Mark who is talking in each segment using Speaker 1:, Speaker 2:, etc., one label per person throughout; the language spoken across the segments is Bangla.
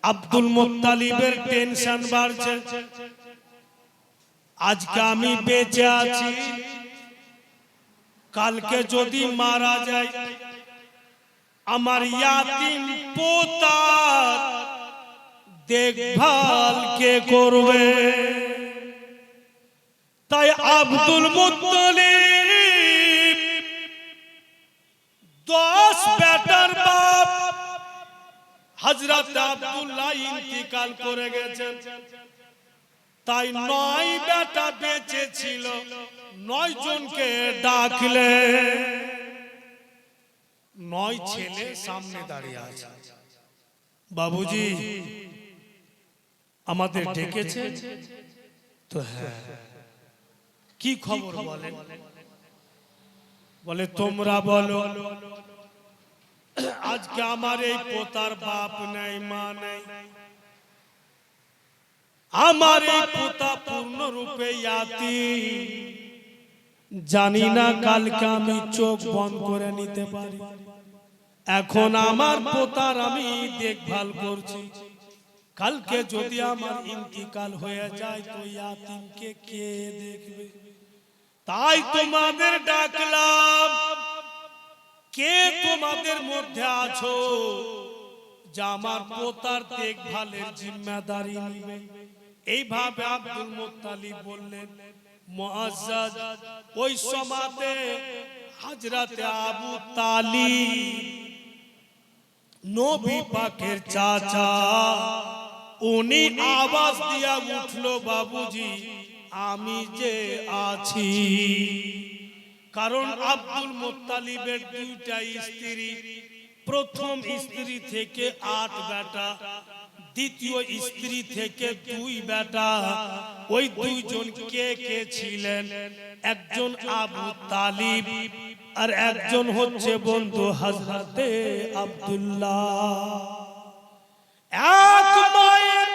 Speaker 1: আব্দুল মুত্তালিবের টেনশন বাড়ছে। আজকে আমি বেঁচে আছি, কালকে যদি মারা যায় আমার ইয়াতিম পোতার দেখভাল কে করবে? তাই আব্দুল মুত্তালিব 10 বেটার বাপ হযরত আব্দুল্লাহ ইন্তিকাল করে গেছেন। তাই 9 বেটা বেঁচে ছিল, 9 জনকে ডাকলে 9 ছেলে সামনে দাঁড়িয়ে আছে। বাবুজি আমাদের ডেকেছে তো? হ্যাঁ। কি খবর বলেন? বলে তোমরা বলো, আজকে আমার এই পোতার বাপ নাই, মা নাই, আমার এই পোতা পূর্ণরূপে ইয়াতীম। জানি না কালকে আমি চোখ বন্ধ করে নিতে পারি। এখন আমার পোতার আমি দেখভাল করছি, কালকে যদি আমার ইন্তিকাল হয়ে যায় তো ইয়াতীমকে কে দেখবে? তাই তোমাদের ডাকলাম, কে তোমাদের মধ্যে আছো যে আমার পোতার দেখভালের জিম্মেদারি নেবে? এইভাবে আব্দুল মুত্তালিব বললেন। মুআজ্জাজ ওই সময়তে হযরতে আবু তালিব নবী পাকের চাচা, উনি আওয়াজ দিয়া উঠলো, বাবুজি আমি যে আছি। কারণ আব্দুল মুত্তালিবের 2টা স্ত্রী, প্রথম স্ত্রী থেকে 8 বেটা, দ্বিতীয় স্ত্রী থেকে 2 বেটা। ওই 2 জন কে কে ছিলেন? একজন আবু তালিব আর একজন হচ্ছে বন্ধু হযরতে আব্দুল্লাহ। এক মায়ের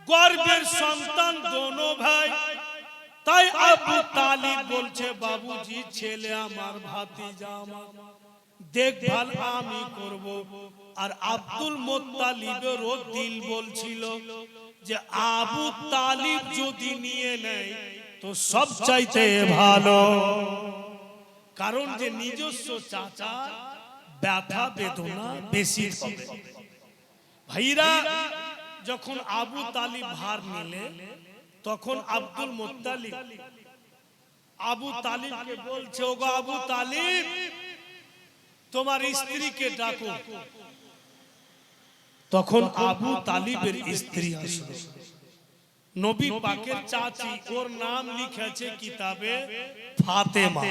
Speaker 1: গর্ভের সন্তান দোনো ভাই। তাই আবু তালিব বলছে, বাবুজি ছেলে আমার, ভাতিজা আমার, দেখভাল আমি করব। আর আব্দুল মুত্তালিবেরও দিল বলছিল যে আবু তালিব যদি নিয়ে নেয় তো সবচাইতে ভালো। কারণ যে নিজস্ব চাচা ব্যথা বেদনা বেশি হবে। ভাইরা যখন আবু তালিব ভার নিলে তখন আব্দুল মুত্তালিব আবু তালিবকে বলছে, ওগো আবু তালিব তোমার স্ত্রীকে ডাকো। তখন আবু তালিবের স্ত্রী আসলো, নবী পাকের চাচি, ওর নাম লিখেছে কিতাবে ফাতেমা।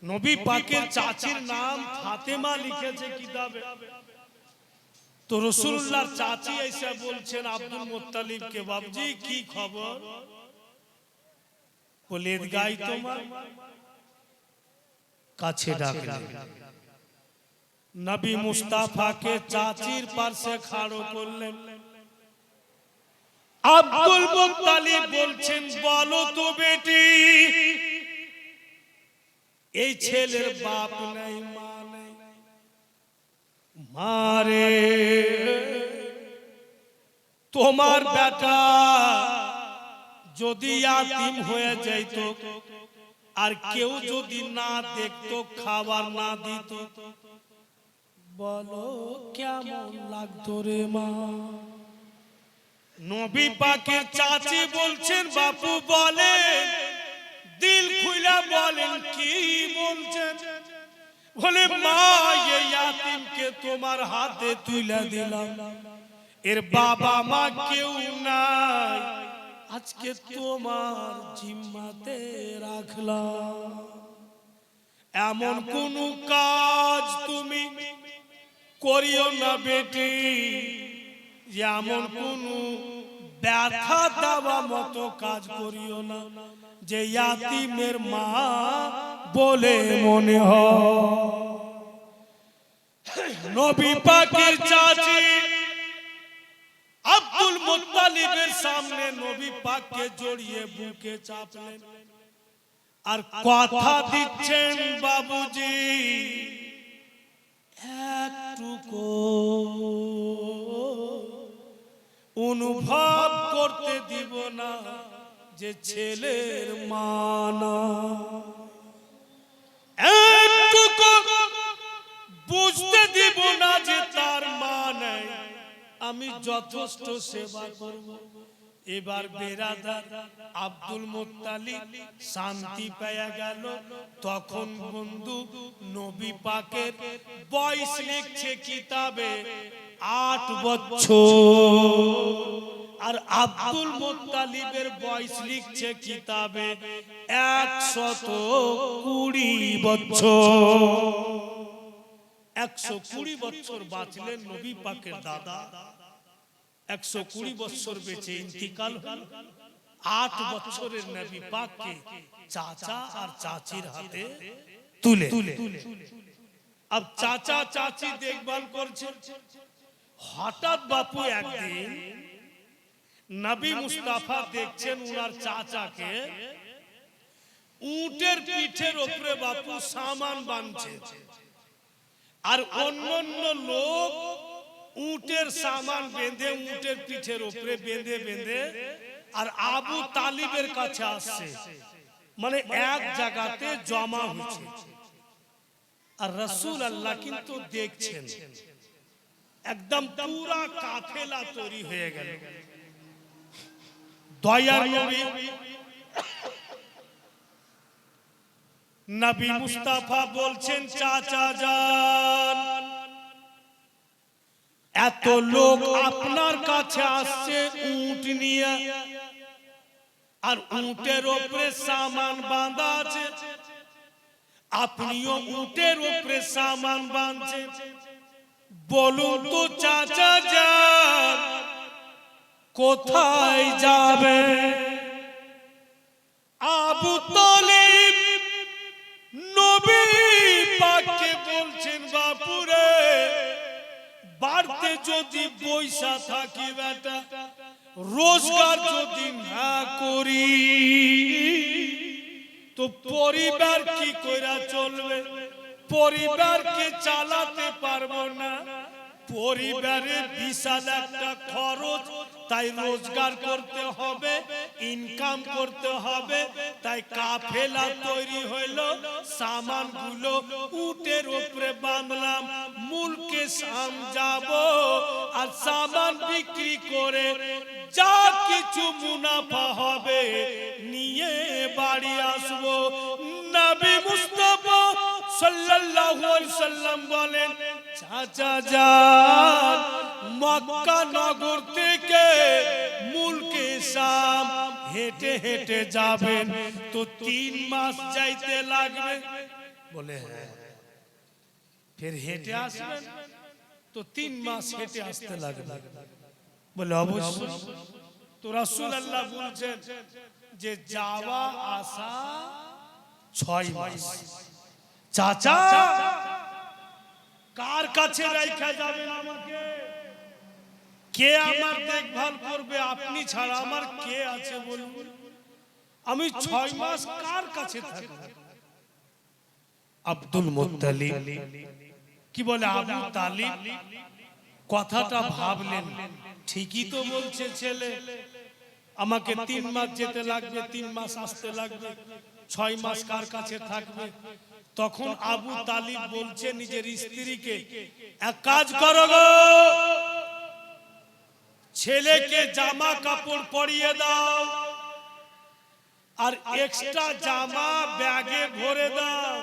Speaker 1: নবী পাকের চাচির নাম ফাতেমা লিখেছে কিতাবে। তো রাসূলুল্লাহর চাচি এসে বলছেন আব্দুল মুত্তালিবকে, বাবজি কি খবর? বলে গাই তোমার কাছে ডাকলেন। নবী মুস্তাফাকে চাচির পাশে খাড়ো করলেন। আব্দুল মুত্তালিব বলছেন, বলো তো বেটি, এই ছেলের বাপ নাই, মা নাই, মারে তোমার বেটা যদি ইয়াতীম হয়ে যাইত আর কেউ যদি না দেখতো, খাবার না দিত, বলো কেমন লাগতো রে মা? নবী পাকের চাচি বলছেন, বাপু বলেন, দিল খুলে বলেন কি বলছেন? বলে মা এই ইয়াতীমকে তোমার হাতে তুলে দিলাম, এর বাবা মা কেউ নাই, আজকে তোমার জিম্মাতে রাখলাম। এমন কোন কাজ তুমি করিও না বেটি, এমন কোন ব্যথা দেওয়া মতো কাজ করিও না যে ইয়াতীমের মা বলে মনে হয়। নবী পাকের চাচি আব্দুল মুত্তালিবের সামনে নবী পাককে জড়িয়ে বুকে চাপলেন আর কথা দিচ্ছেন, বাবুজি একটুকু অনুভব করতে দিব না যে ছেলের মানা, একটুকু বুঝতে দিব না যে তার মা নাই, আমি যথেষ্ট সেবা করব। এবার বেরাদার আব্দুল মুত্তালিব শান্তি পেয়ে গেল। তখন বন্ধু নবী পাকের বয়স লিখছে কিতাবে 8 বছর, আর আব্দুল মুত্তালিবের বয়স লিখছে কিতাবে 120 বছর। 120 বছর বাঁচলেন নবী পাকের দাদা। 120 বছর বেঁচে ইন্তিকাল হল। 8 বছরের নবী পাককে চাচা আর চাচির হাতে তুলে। अब চাচা চাচি দেখভাল করছে। হঠাৎ বাপু একদিন নবী মুস্তাফা দেখছেন উনার চাচাকে উটের পিঠের উপরে বাপু সামান বাঁধছে, আর অন্যান্য লোক উটের সামান বেঁধে উটের পিঠের উপরে বেঁধে বেঁধে আর আবু তালিবের কাছে আসছে, মানে এক জায়গাতে জমা হচ্ছে। আর রাসূল আল্লাহ কিন্তু দেখছেন একদম পুরা কাফেলা তৈরি হয়ে গেল। দয়ার নবী নবী মুস্তাফা বলছেন চাচা যান, এত লোক আপনার কাছে আসছে উট নিয়ে, আর উটের উপরে সামান বাঁধা আছে, আপনিও উটের উপরে সামান বাঁধছেন। বলুন তো চাচা যান কোথায় যাবে? আবু তালিব নবী পাককে বলছেন বাপুরে, বাড়তে যদি পয়সা থাকি বেটা, রোজগার যদি না করি তো পরিবার কি কইরা চলবে? পরিবারকে চালাতে পারবো না, পরিবারে বিশাল একটা খরচ, তাই রোজগার করতে হবে, ইনকাম করতে হবে। তাই কাফেলা তৈরি হইলো, সামানগুলো উটের উপরে বাঁধলাম, মুলকে শাম যাব, আর সামান বিক্রি করে যা কিছু মুনাফা হবে নিয়ে বাড়ি আসবো। নবী মুস্তাফা সাল্লাল্লাহু আলাইহি সাল্লাম বলেন, চাচা যান মক্কা নগর থেকে মুলকে শাম হেঁটে হেঁটে যাবেন তো 3 মাস যাইতে লাগবে। বলে হ্যাঁ। ফির হেঁটে আসবেন তো 3 মাস হেঁটে আসতে লাগবে। বলে অবশ্যই। তো রাসূলুল্লাহ বলছেন যে যাওয়া আসা 6 মাস। চাচা কার কাছে রাখা যাবেন আমাকে? কে আমার দেখভাল করবে? আপনি ছাড়া আমার কে আছে বলুন? আমি 6 মাস কার কাছে থাকব? আব্দুল মুত্তালিব কি বলে, আবু তালিব কথাটা ভাবলেন, ঠিকই তো বলছে ছেলে, আমাকে 3 মাস যেতে লাগবে, 3 মাস আসতে লাগবে, 6 মাস কার কাছে থাকবে? তখন আবু তালিব বলছে নিজের স্ত্রীকে, এক কাজ করো গো, ছেলেকে জামা কাপড় পরিয়ে দাও আর এক্সট্রা জামা ব্যাগে ভরে দাও।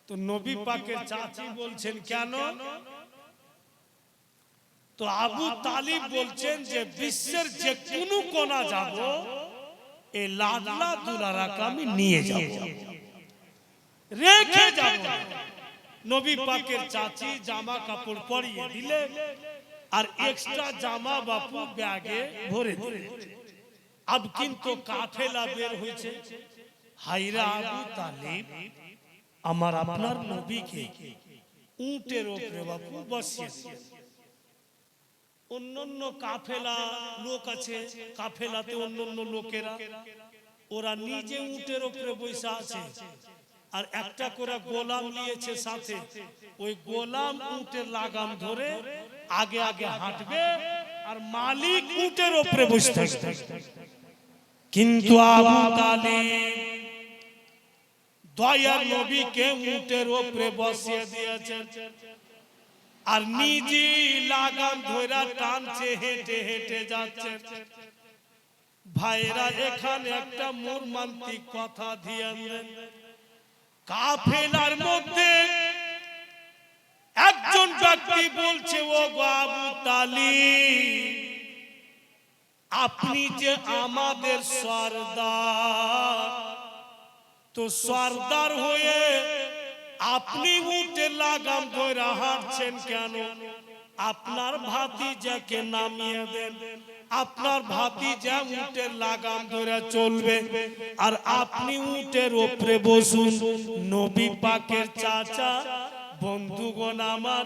Speaker 1: তো নবী পাকের চাচি বলছেন কেন? তো আবু তালিব বলছেন যে বিশ্বের যে কোনো কোণা যাব, এই লাডলা দুলারাকে আমি নিয়ে যাব, রেখে যাব। নবী পাকের চাচি জামা কাপড় পরিয়ে দিলে আর এক্সট্রা জামা বাপু ব্যাগে ভরে দিলে। আব কিন্তু কাফেলা বের হয়েছে। হায়রা আবু তালিব আমার আপনার নবীকে উটের উপরে বাপু বসিয়েছে। অন্যান্য কাফেলা লোক আছে, কাফেলাতে অন্যান্য লোকেরা, ওরা নিজে উটের উপরে বসে আছে, আর একটা করে গোলাম নিয়েছে সাথে। ওই গোলাম উটের লাগাম ধরে আগে আগে হাঁটবে, আর মালিক উটের উপরে বসে থাকে। কিন্তু আবু তালিব দয়ার নবীকে উটের উপরে বসিয়ে দিয়েছেন আর নিজে লাগাম ধরে টানছে, হেঁটে হেঁটে যাচ্ছে। ভাইরা এখানে একটা মর্মান্তিক কথা দিয়েছেন, কাফেলার মধ্যে একজন ব্যক্তি বলছে, ও আবু তালিব, আপনি যে আমাদের সরদার, তো সরদার হয়ে আপনি উটের লাগাম ধরে হাঁটছেন কেন? আপনার ভাতিজাকে নামিয়ে দেন, আপনার ভাতিজা উটের লাগাম ধরে চলবে আর আপনি উটের উপরে বসুন। নবী পাকের চাচা বন্ধুগণ আমার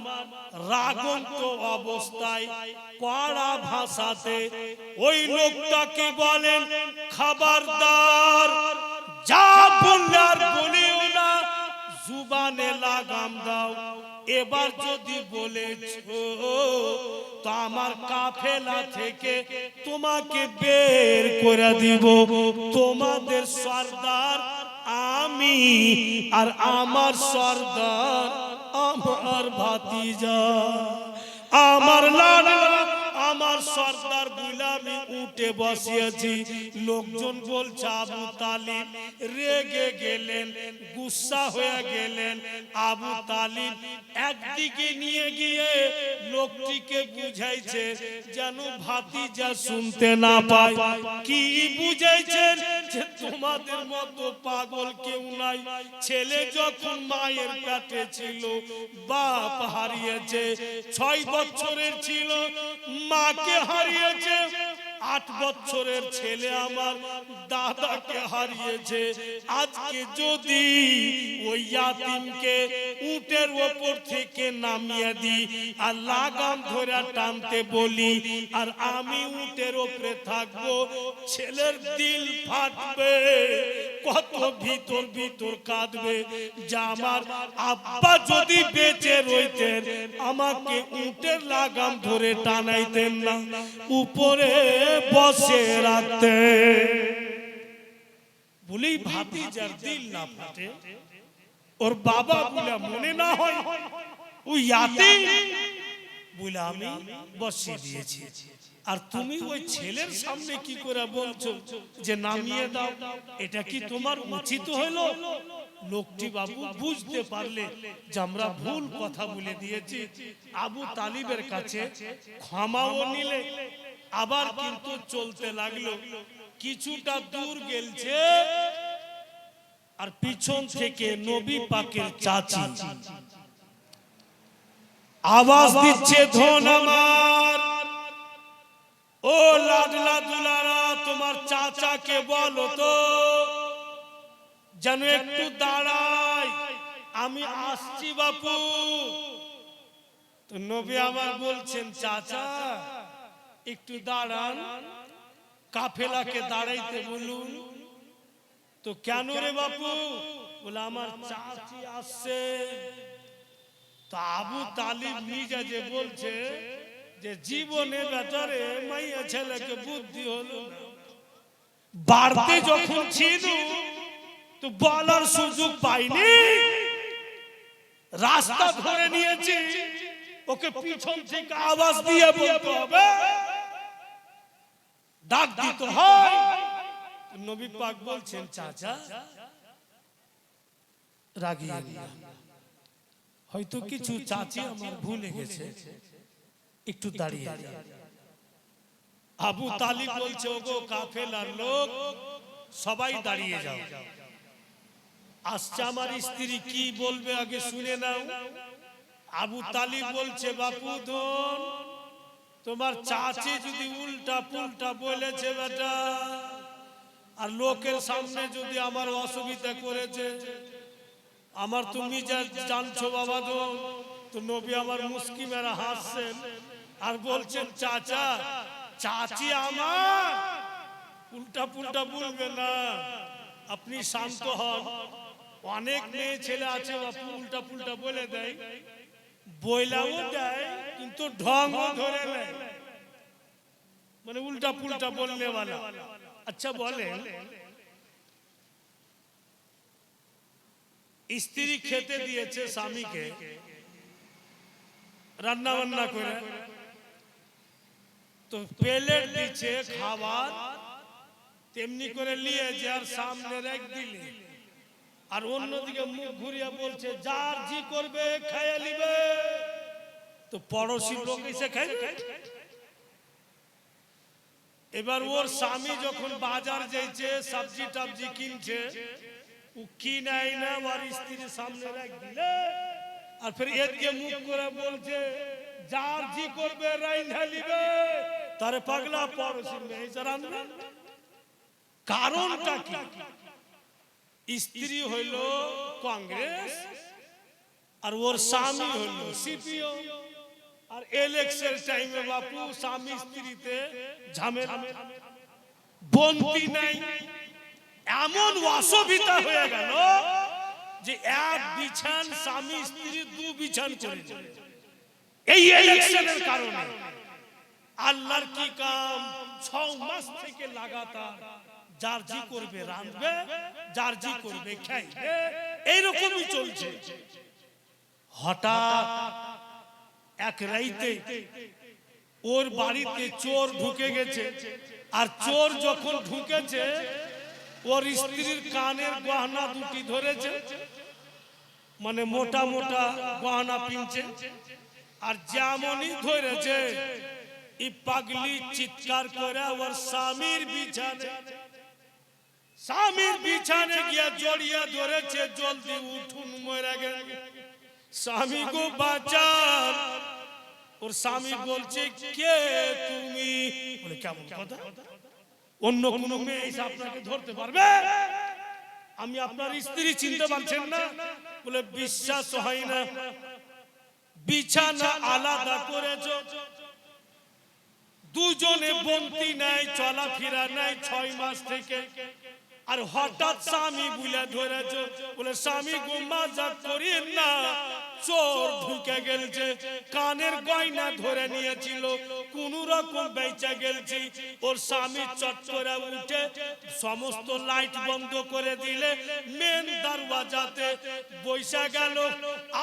Speaker 1: রাগন্ত অবস্থায় কড়া ভাষাতে ওই লোকটাকে বলেন, খবরদার, যা বললে আর বলিও না, জুবানে লাগাম দাও। এবার যদি বলেছো তো আমার কাফেলা থেকে তোমাকে বের করে দিব। তোমাদের সরদার আমি, আর আমার সরদার আমার ভাতিজা, আমার লালা, আমার সরদার গুলামি উঠে বসিয়েছি। লোকজন বলছে আবু তালিব রেগে গেলেন, গুসা হয়ে গেলেন। আবু তালিব একদিকে নিয়ে গিয়ে লোকটিকে বুঝাইছে যেন ভাতিজা শুনতে না পায়। কি বুঝাইছেন? যে তোমাদের মতো পাগল কেউ নাই। ছেলে যখন মায়ের পেটে ছিল বাপ হারিয়েছে, 6 বছরের ছিল মাকে হারিয়েছে, 8 বছরের ছেলে আমার দাদাকে হারিয়েছে। আজকে যদি ওই ইয়াতিমকে উটের উপর থেকে নামিয়ে দিই আর লাগাম ধরে টানতে বলি আর আমি উটের উপরে থাকবো, ছেলের দিল ফাটবে, কত ভিতর ভিতর কাঁদবে যে আমার আব্বা যদি বেঁচে রইতেন আমাকে উটের লাগাম ধরে টানাইতেন না, উপরে বসে রাখতে। বলেই ভাতিজার দিল না ফাটে, ওর বাবা বলে মনে না হয় ওই ইয়াতিম বলে আমি বসিয়ে দিয়েছি। আর তুমি ওই ছেলের সামনে কি করে বলছো যে নামিয়ে দাও? এটা কি তোমার উচিত হলো? লোকটি বাবু বুঝতে পারলে যে আমরা ভুল কথা বলে দিয়েছি, আবু তালিবের কাছে ক্ষমাও নিলে, আবার কিন্তু চলতে লাগলো। কিছুটা দূর গেলছে আর পিছন থেকে নবী পাকের চাচি আওয়াজ দিচ্ছে, ধন আমার, ও লাডলা দুলারা, তোমার চাচাকে বলো তো যেন একটু দাঁড়ায়, আমি আসছি বাপু। তো নবী আমার বলছেন, চাচা একটু দাঁড়ান, কাফেলাকে দাঁড়াইতে বলুন। তো কেন রে বাপু? বলে আমার চাচি আসছে। তো আবু তালিব নিজে যে বলছে যে জীবনে বেটারে মাইয়া ছেলেকে বুদ্ধি হলো না, বাড়তে যখন ছিল তো বলার সুযোগ পাইনি, রাস্তা ধরে নিয়েছি, ওকে পিছন থেকে আওয়াজ দিয়ে বলতে হবে, ডাক দিতে হয়। নবী পাক বলছেন, চাচা রাগিয়ে না, হয়তো কিছু চাচি আমার ভুলে গেছে, একটু দাঁড়িয়ে। আবু তালিব বলছে, ওগো কাফেলার লোক সবাই দাঁড়িয়ে যাও, আসছে আমার স্ত্রী, কি বলবে আগে শুনে নাও। আবু তালিব বলছে, বাপু ধন, তোমার চাচি যদি উল্টা পুল্টা বলেছে বেটা, আর লোকের সামনে যদি আমার অসুবিধা করেছে, আমার তুমি যা জানছো বাবা ধন। তো নবী আমার মুস্কি মেরা হাসছেন আর বলছেন, চাচা, চাচি আমার উল্টা পুল্টা বলবে না, আপনি শান্ত হন। অনেক মেয়ে ছেলে আছে বাপু উল্টা পুল্টা বলে দেয়, বইলাও দেয় কিন্তু ঢং ধরে নেয়। মানে উল্টা পুল্টা বলনে वाला। আচ্ছা বলেন, স্ত্রী খেতে দিয়েছে স্বামীকে রান্না বান্না করে, তো প্লেট দিচ্ছে খাবার, তেমনি করে নিয়ে যার সামনে রেখ দিলে, আর অন্যদিকে মুখ ঘুরিয়ে বলছে যার জি করবে খেয়ে নিবে, তো পড়োশি লোক এসে খাইবে। এবার ওর স্বামী যখন বাজার যাইছে সবজি টবজি কিনছে, ও কিনাই না ওর স্ত্রীর সামনে রেখ দিলে, আর ফির এদিকে মুখ করে বলছে যার জি করবে রাইন্ধা নিবে, তারে পাগলা পড়োশির মেয়ে রান্না। কারণটা কি? স্ত্রী হইল কংগ্রেস আর ওর স্বামী হইল সিপিও, আর ইলেকশন টাইমে বাপু স্বামী স্ত্রীতে ঝামেলা, বন্তি নাই, এমন অসুবিধা হয়ে গেল যে এক বিছান স্বামী স্ত্রী দু বিছান করে এই ইলেকশনের কারণে। আল্লাহর কি কাম, 6 মাস থেকে লাগাতার যার জি করবে রাঁধবে, যার জি করবে খাইবে, এইরকমই চলছে। হঠাৎ এক রাইতে ওর বাড়িতে চোর ঢুকে গেছে, আর চোর যখন ঢুকেছে ওর স্ত্রীর কানের গহনা দুটি ধরেছে, মানে মোটা মোটা গহনা পিনছে, আর যেমনই ধরেছে এই পাগলি চিৎকার করে ওর স্বামীর বিছানে গিয়া জড়িয়ে ধরেছে, জলদি উঠুন মরে গেল, স্বামী গো বাঁচান। ওর স্বামী বলছে কে তুমি? বলে কেমন কথা, অন্য কোন মেয়ে এসে আপনাকে ধরতে পারবে? আমি আপনার স্ত্রী চিনতে পারছেন না? বলে বিশ্বাস হয় না, বিছানা আলাদা করেছো, দুজনে বন্তি নাই, চলাফেরা নাই 6 মাস থেকে, আর হঠাৎ স্বামী বুলে ধরেছ। বলে স্বামী গুম্মা যা করেন না, চোর ঢুকে গেলছে, কানের গয়না ধরে নিয়েছিল, কোন রকম বেঁচে গেলছি। ওর স্বামী চট করে উঠে সমস্ত লাইট বন্ধ করে দিলে, মেন দরওয়াজাতে বসে গেল,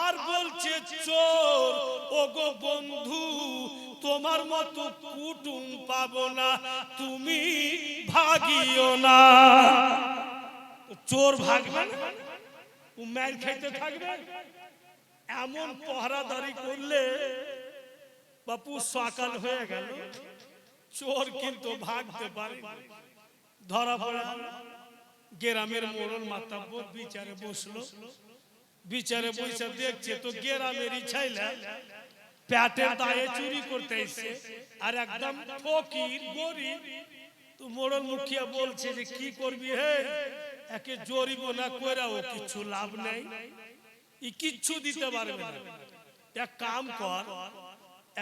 Speaker 1: আর বলছে চোর ও গো বন্ধু, তোমার মতো কুটুম পাবো না, তুমি ভাগিও না। চোর ভাগবে না, ও মার খাইতে থাকবে। এমন পহরাদারি করলে বাপু সকাল হয়ে গেল, চোর কিন্তু ভাগতে পারে, ধরা পড়ে। গ্রামের মোড়ল মাতাব্বর বিচারে বসলো, বিচারে বসে দেখছে তো গ্রামেরই ছেলে পেটের দায়ে চুরি করতে এসে, আর একদম ফকির গরিব। তো মোড়ল মুখিয়া বলছে যে কি করবি হে, একে জরিমানা কইরাও কিছু লাভ নেই, ই কিচ্ছু দিতে পারবে না, এক কাম কর,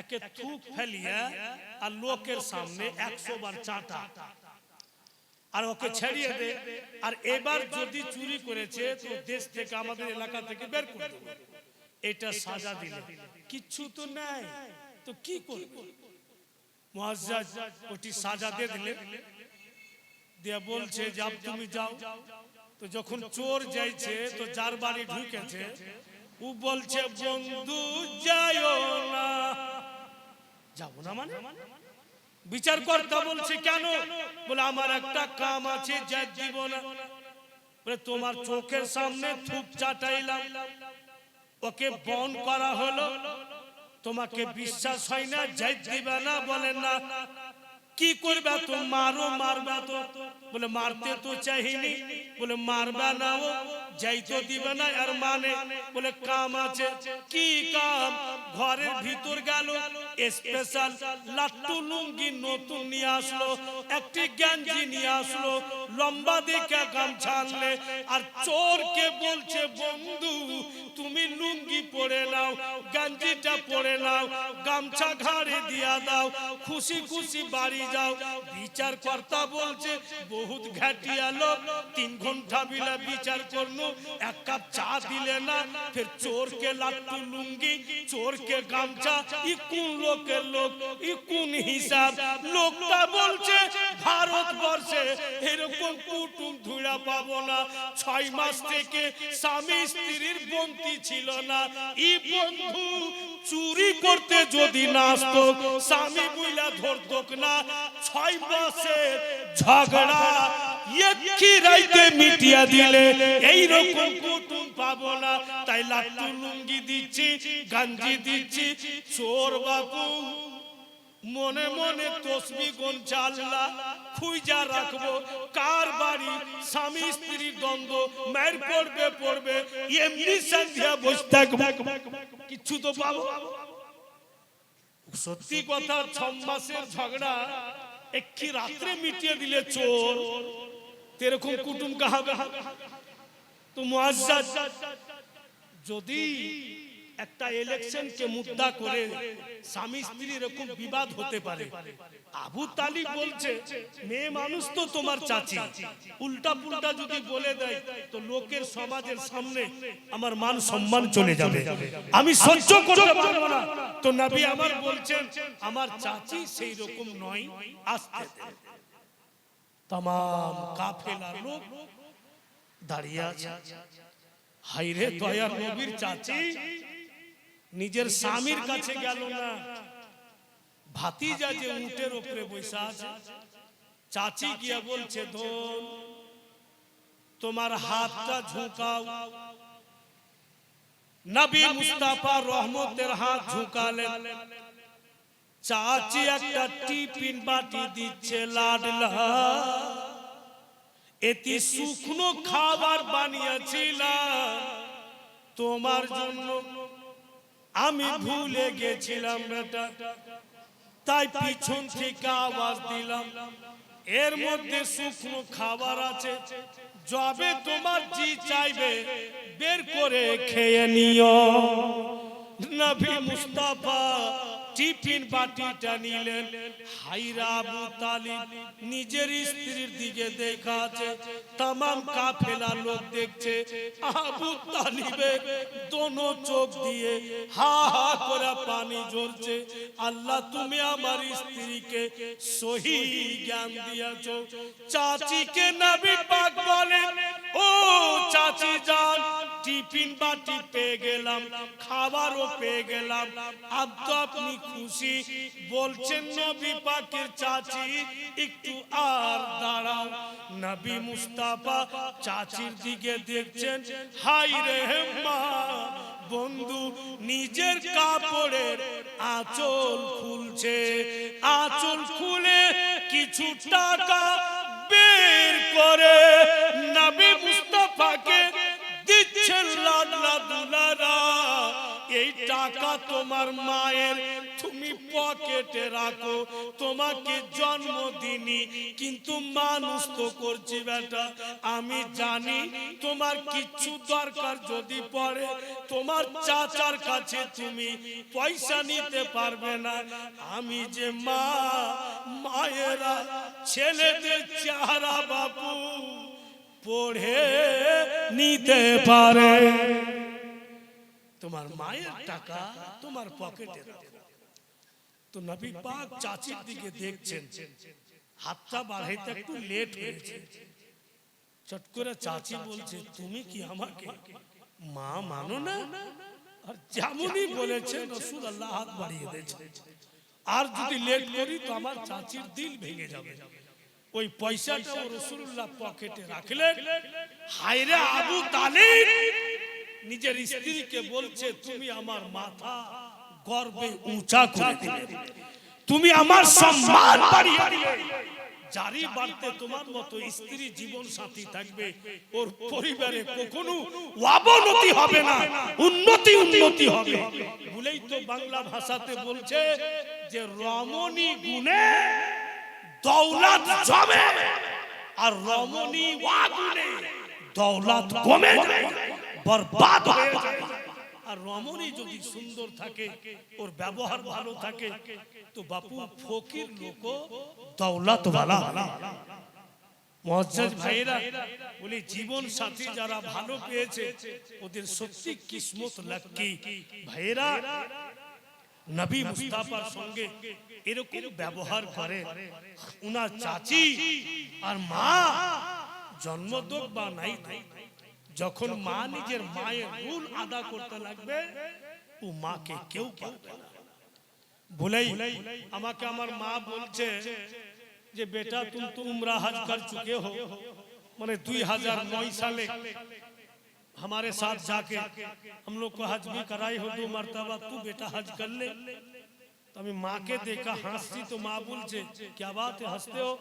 Speaker 1: একে থুক ফেলিয়া আর লোকের সামনে 100 বার চাটা, আর ওকে ছেড়িয়ে দে, আর এবার যদি চুরি করেছে তো দেশ থেকে আমাদের এলাকা থেকে বের করে দেব, এটা সাজা দিলে। কিচ্ছু তো নাই, তো কি করবে? মুআজ্জাজ ওটি সাজা দিয়ে দিলে, দিয়া বলছে যাব তুমি যাও। তো যখন চোর যাইছে, তো যার বাড়ি ঢুকেছে, ও বলছে বন্ধু যাইও না। যাবো না মানে? বিচার কর্তা বলছে কেন? বলে আমার একটা কাম আছে, যাই দিব না। বলে তোমার চোখের সামনে থুক চাটাইলাম, ওকে বন করা হলো, তোমাকে বিশ্বাস হয় না, যাই দিবে না? বলে না। কি করবে? তো মারো, মারবা তো? বলে মারতে তো চাইনি। বলে মারবা না, ও যাই তো দিবে না, আর মানে? বলে কাম আছে। কি কাম? ঘরের ভিতর গেল, স্পেশাল লাট্টু লুঙ্গি নতুন নিয়ে আসলো, একটি গেঞ্জি নিয়ে আসলো, লম্বা দেখে গামছা আনলে, আর চোরকে বলছে বন্ধু তুমি লুঙ্গি পরে নাও, গেঞ্জিটা পরে নাও, গামছা ঘাড়ে দিয়া দাও, খুশি খুশি বাড়ি বাড়ি যাও। বিচারকর্তা বলছে বহুত ঘাটিয়া লোক, 3 ঘন্টা বিলা বিচার করনু, 1 কাপ চা দিলে না, ফির চোরকে লাট্টু লুঙ্গি, চোরকে গামছা, ই কোন লোকের লোক, ই কোন হিসাব? লোকটা বলছে ভারতবর্ষে এরকম কুটুম ধুড়া পাবো না। 6 মাস থেকে স্বামী স্ত্রীর বন্তি ছিল না। ই বন্ধু চুরি করতে যদি না আসতো, স্বামী বুইলা ধরতক না। 6 মাসের ঝগড়া একই রাইতে মিটিয়া দিলে এইরকম কুটুম পাবো না। তাই লাট্টু লুঙ্গি দিচ্ছি, গাঞ্জি দিচ্ছি। চোর বাপু মনে মনে তসবি গুনছে, আল্লাহ খুঁজা রাখবো কার বাড়ি স্বামী স্ত্রীর দ্বন্দ্ব, মায়ের পড়বে এমনি সন্ধ্যা বসে থাকবো, কিছু তো পাবো। সত্যি কথা, 6 মাসের ঝগড়া একই রাত্রে মিটিয়ে দিলে চোর। এরকম কুটুম কাহাবে তো মুআজ্জাজ। যদি একটা ইলেকশনকে মুদ্দা করে স্বামী স্ত্রী এরকম বিবাদ হতে পারে, আবু তালিব বলছে মেয়ে মানুষ তো তোমার চাচি, উল্টা পুল্টা যদি বলে দেয় তো লোকের সমাজের সামনে আমার মান সম্মান চলে যাবে, আমি সহ্য করতে পারবো না। তো নবী আমার বলছেন আমার চাচি সেই রকম নয়, আসতে দেন। तमाम কাফেলার লোক দাঁড়িয়ে আছে। হায়রে দয়ার নবীর চাচি নিজের স্বামীর কাছে গেল না, ভাতিজা যে উটের উপরে বসে আছে, চাচি গিয়ে বলছে ধন তোমার হাতটা ঝুঁকাও। নবী মুস্তাফা রহমতের হাত ঝুঁকালেন। চাচি একটা টিফিন বাটি দিচ্ছে, লাডলা এটি শুকনো খাবার বানিয়েছিলাম তোমার জন্য, আমি ভুলে গেছিলাম বেটা, তাই পিছন থেকে আওয়াজ দিলাম। এর মধ্যে শুকনো খাবার আছে, যবে তোমার জি চাইবে বের করে খেয়ে নিও। নবী মুস্তাফা টিফিন বাটিটা নিলেন। হায়রা আবু তালিব নিজের স্ত্রীর দিকে দেখাচ্ছে, तमाम কাফেলা লোক দেখছে। আবু তালিবের দোনো চোখ দিয়ে হা হা করে পানি ঝরছে। আল্লাহ তুমি আমার স্ত্রীকে সহি জ্ঞান দিয়েছো। চাচিকে নবী পাক বলেন ও চাচি জান, টিফিন বাটি পেয়ে গেলাম, খাবারও পেয়ে গেলাম, আব তো আপনি খুশি? বলছেন নবী পাকের চাচি একটু আর দাঁড়াও। নবী মুস্তাফা চাচির দিকে দেখছেন, হায় রে মা, বন্ধু নিজের কাপড়ের আঁচল খুলছে, আঁচল খুলে কিছু টাকা বের করে নবী মুস্তাফাকে দিচ্ছেন। লাডলা দুলারা, এই টাকা তোমার মায়ের, তুমি পকেটে রাখো, তোমাকে জন্ম দিনি কিন্তু মানুষ তো করছি বেটা। আমি জানি তোমার কিচ্ছু দরকার যদি পড়ে তোমার চাচার কাছে তুমি পয়সা নিতে পারবে না। আমি যে মা, মায়েরা ছেলেদের চেহারা বাপু পড়ে নিতে পারে। তোমার মায়ের টাকা তোমার পকেটে রাখো। তো নবী পাক চাচির দিকে দেখছেন, হাতটা বাড়াইতে একটু লেট হয়েছে। চট করে চাচি বলছে তুমি কি আমাকে মা মানো না? আর যেমনই বলেছে রাসূলুল্লাহ হাত বাড়িয়ে দিয়েছে, আর যদি লেট করি তো আমার চাচির দিল ভেঙে যাবে। ওই পয়সাটা রাসূলুল্লাহ পকেটে রাখলেন। হায়রে আবু তালিব নিজের স্ত্রীকে বলছে তুমি আমার মাথা গর্বে উঁচা করে দিলে, তুমি আমার সম্মান বাড়িয়ে দিলে। যারই বাড়তে তোমার মতো স্ত্রী জীবন সাথী থাকবে, ওর পরিবারে কখনো অবনতি হবে না, উন্নতি হবে। বলেই তো বাংলা ভাষাতে বলছে যে রমণী গুণে দৌলত জমে, আর রমণী ওয়াগুনে দৌলত কমে যায়, বরবাদ হয়ে যায়। আর রমণী যদি সুন্দর থাকে, ওর ব্যবহার ভালো থাকে, তো বাপু ফকির লোক দৌলতওয়ালা। মুআজ্জাজ ভাইরা বলি, জীবন সাথী যারা ভালো পেয়েছে ওদের সত্যি কিসমত লাকি। ভাইরা নবী মুস্তাফার সঙ্গে এরকম ব্যবহার করে। উনার চাচি আর মা জন্মদোক বা নাই, যখন মা নিজের মায়ের রুল আদা করতে লাগবে, ও মাকে কেউ পারবে না। বলেই আমাকে আমার মা বলছে যে বেটা तुम तो उम्रा हज कर चुके हो, माने 2009 साले हमारे साथ जाके हम लोग को हज भी कराई हो 2 मरतबा, तू बेटा हज कर ले। तो मैं माँ के देखा हंसती, तो माँ बोलছে क्या बात है हंसते हो?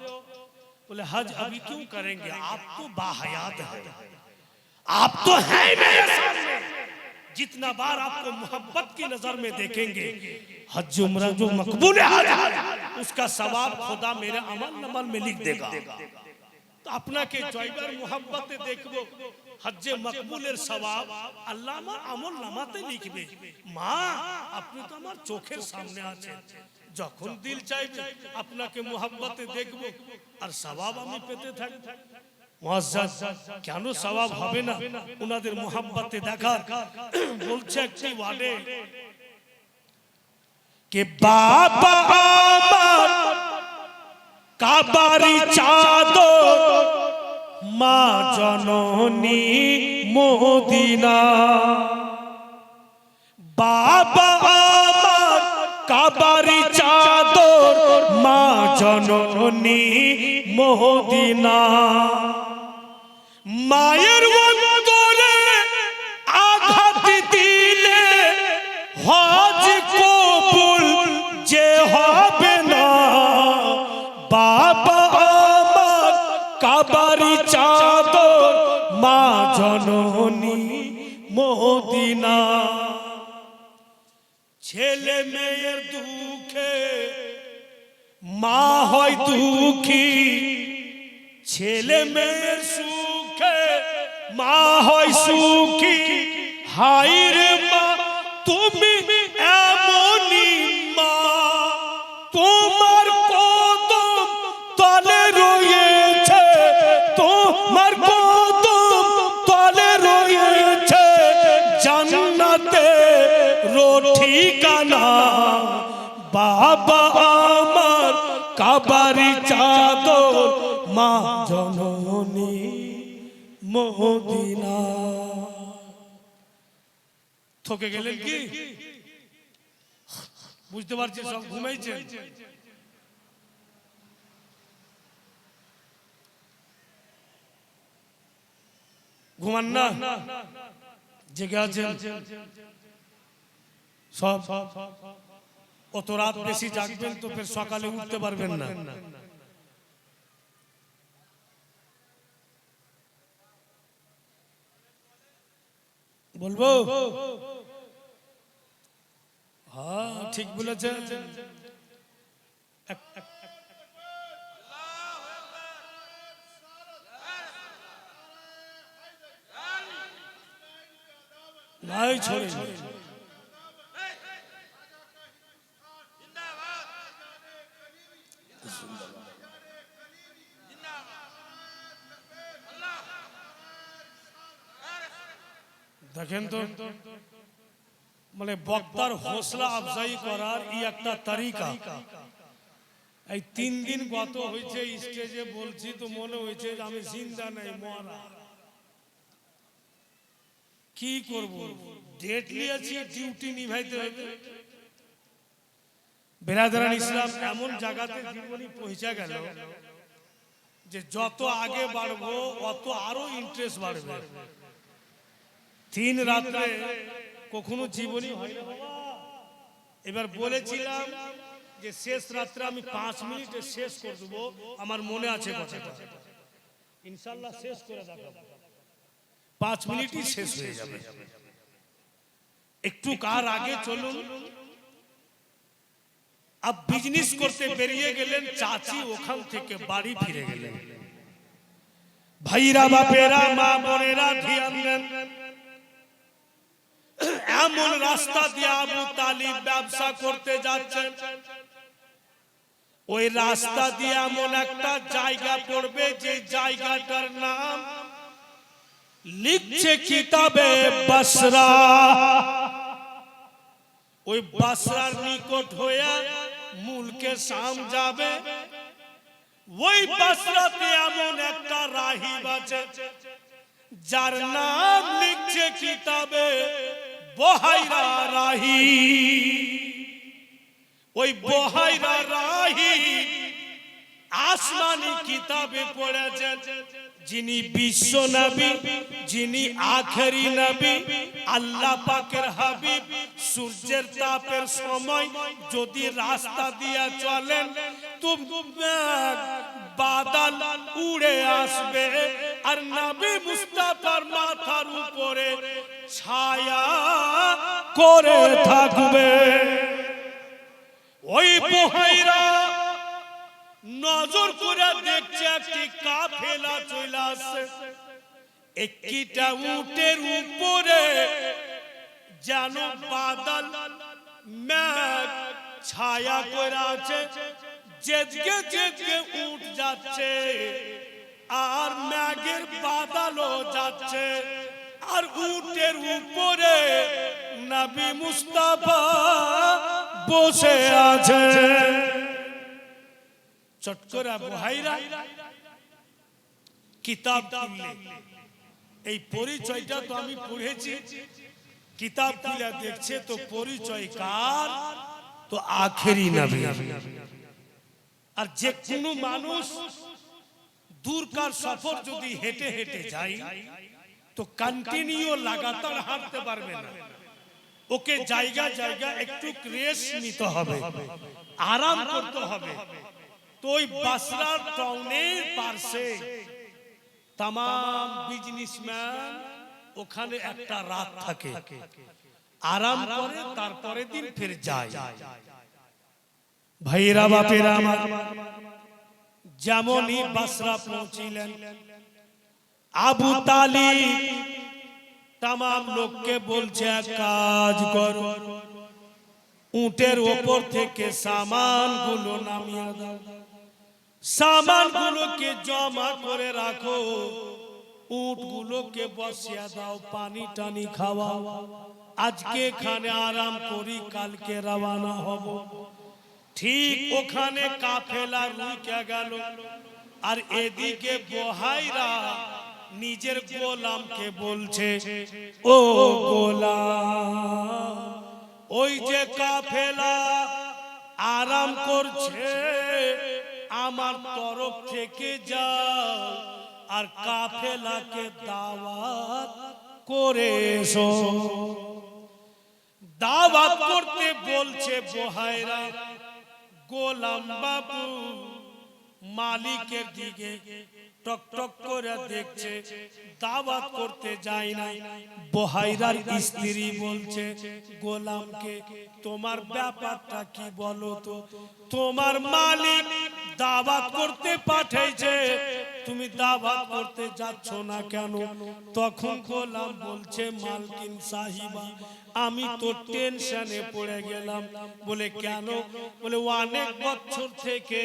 Speaker 1: बोले हज अभी क्यों करेंगे, आप तो बाहयात है, आप तो है मेरे सामने, जितना बार आपको मोहब्बत की नजर में देखेंगे, हज उम्रा जो मकबूल है उसका सवाब खुदा मेरे अमल नमल में लिख देगा। तो अपना के जयबार मोहब्बते देखबो, हज मकबूलेर सवाब আল্লাহ আমার আমল নামাতে লিখবে। মা আপনি তো আমার চোখের সামনে আছেন, যখন দিল চাইবে আপনাকে মোহব্বতে দেখবো আর সওয়াব আমি পেতে থাকব। মুআজ্জাজ কেন সওয়াব হবে না ওনাদের মোহব্বতে দেখার? বলছে একটি ওয়ার্ডে কে বাবা আমার কাবারি চাদর, মা জননী মদিনা। বাবা আমার কাবারি চাদর, মা জননী মদিনা। মায়ের অন্তরে আঘাত দিলে হজ কবুল যে হবে না। বাবা আমার কাবারি চাদর, মা জননী মদিনা। ছেলে মেয়ের দুঃখে মা হয় দুঃখী, ছেলে মেয়ের সুখে মা হয় সুখী। হায় রে মা তুমি এমনই মা, তোমার কদম তলে রয়েছে, তোমার কদম তলে রয়েছে জান্নাতে রো ঠিকানা। বাবা আমার কাবারি চাদর, মা জননী মদিনা। থকে গেলেন কি? বুঝতে পারছি সব ঘুমাইছেন। ঘুমান না, জেগে আছেন সব। অত রাত বেশি জাগবেন তো ফের সকালে উঠতে পারবেন না। বলবো? হ্যাঁ ঠিক বলেছেন। নাই ছড়ে দেখেন তো, মানে বক্তার হৌসলা আফজাই করার ই একটা তরিকা। এই 3 দিন গত হয়েছে স্টেজে বলছি, তো মনে হয়েছে যে আমি জিন্দা নাই, মরা। কি করব, ডেট নিয়েছি, ডিউটি নিভাইতে হবে। বেরাদারান ইসলাম এমন জায়গাতে জীবনী পৌঁছে গেল যে যত আগে বাড়বো অত আরো ইন্টারেস্ট বাড়বে। 3 রাত্রে কখনো জীবনী হয় না। এবার বলেছিলাম যে শেষ রাত্রে আমি 5 মিনিটে শেষ করে দেবো, আমার মনে আছে কথাটা। ইনশাআল্লাহ শেষ করে দেখাবো, 5 মিনিটই শেষ হয়ে যাবে। একটু কার আগে চলুন। अब बिजनेस करते बेरिए गेलेन, चाची ओखान থেকে বাড়ি ফিরে গেলেন। ভাইরা বাপেরা মা বোনেরা ধ্যান দেন। এমন রাস্তা দিয়ে আবু তালিব ব্যবসা করতে যাচ্ছেন, ওই রাস্তা দিয়ে এমন একটা জায়গা পড়বে যে জায়গাটার নাম লিখছে কিতাবে বসরা। ওই বসরার নিকট হয়ে মুলকে শাম যাবে। ওই বসরাতে এমন একটা রাহিব আছে যার নাম লিখছে কিতাবে বহাইরা রাহি। ওই বহাইরা রাহি আসমানি কিতাবে পড়েছেন, যিনি বিশ্ব নবী, যিনি আখেরি নবী, আল্লাহ পাকের হাবিব, সূর্যের তাপের সময় যদি রাস্তা দিয়ে চলেন তো বাদল উড়ে আসবে আর নবী মুস্তাফার মাথার উপরে ছায়া করে থাকবে। ওই বহাইরা নজর করে দেখছে একটি কাফেলা চলে আসছে। একটা উটের উপরে যেন বাদল মেঘ ছায়া করে আছে, যেদিকে যেদিকে উট যাচ্ছে আর মেঘের বাদলও যাচ্ছে, আর উটের উপরে নবী মুস্তাফা বসে আছে। চট করে বহাইরা কিতাব খুললে, এই পরিচয়টা তো আমি পড়েছি, কিতাব খুলে দেখছে তো পরিচয় কার? তো আখেরি নবী। আর যে কোনো মানুষ দূরকার সফর যদি হেঁটে হেঁটে যায় তো কন্টিনিউ লাগাতার হাঁটতে পারবে না, ওকে জায়গা জায়গা একটু রেস্ট নিতে হবে, আরাম করতে হবে। তো ওই বসরার টাউনের পাশে तमाम বিজনেসম্যান ওখানে একটা রাত থাকে, আরাম করে, তারপরের দিন ফির যায়। ভাইরা বাপেরা আমার, যেমনই বসরা পৌঁছিলেন আবু তালিব तमाम লোককে বলছে এক কাজ করো, উটের উপর থেকে সামানগুলো নামিয়ে দাও, সামানগুলোকে জমা করে রাখো, উটগুলোকে বসিয়ে দাও, পানি টানি খাওয়াও, আজকে এখানে আরাম করি, কালকে রওনা হব। ঠিক ওখানে কাফেলা রুকে গেল, আর এদিকে বহাইরা নিজের গোলামকে বলছে, ও গোলাম, ওই যে কাফেলা আরাম করছে, আমার তরফ থেকে যাও আর কাফেলাকে দাওয়াত করে এসো। দাওয়াত করতে বলছে বহাইরা। গোলাম বাবু মালিকের দিকে টক টক করে দেখছে, দাওয়াত করতে যায় না। বহাইরার স্ত্রী বলছে গোলামকে, তোমার ব্যাপারটা কি বলো তো, তোমার মালিক দাওয়াত করতে পাঠাইছে, তুমি দাওয়াত করতে যাচ্ছ না কেন? তখন গোলাম বলছে, মালকিন সাহিবা, আমি তো টেনশনে পড়ে গেলাম। বলে কেন? বলে অনেক বছর থেকে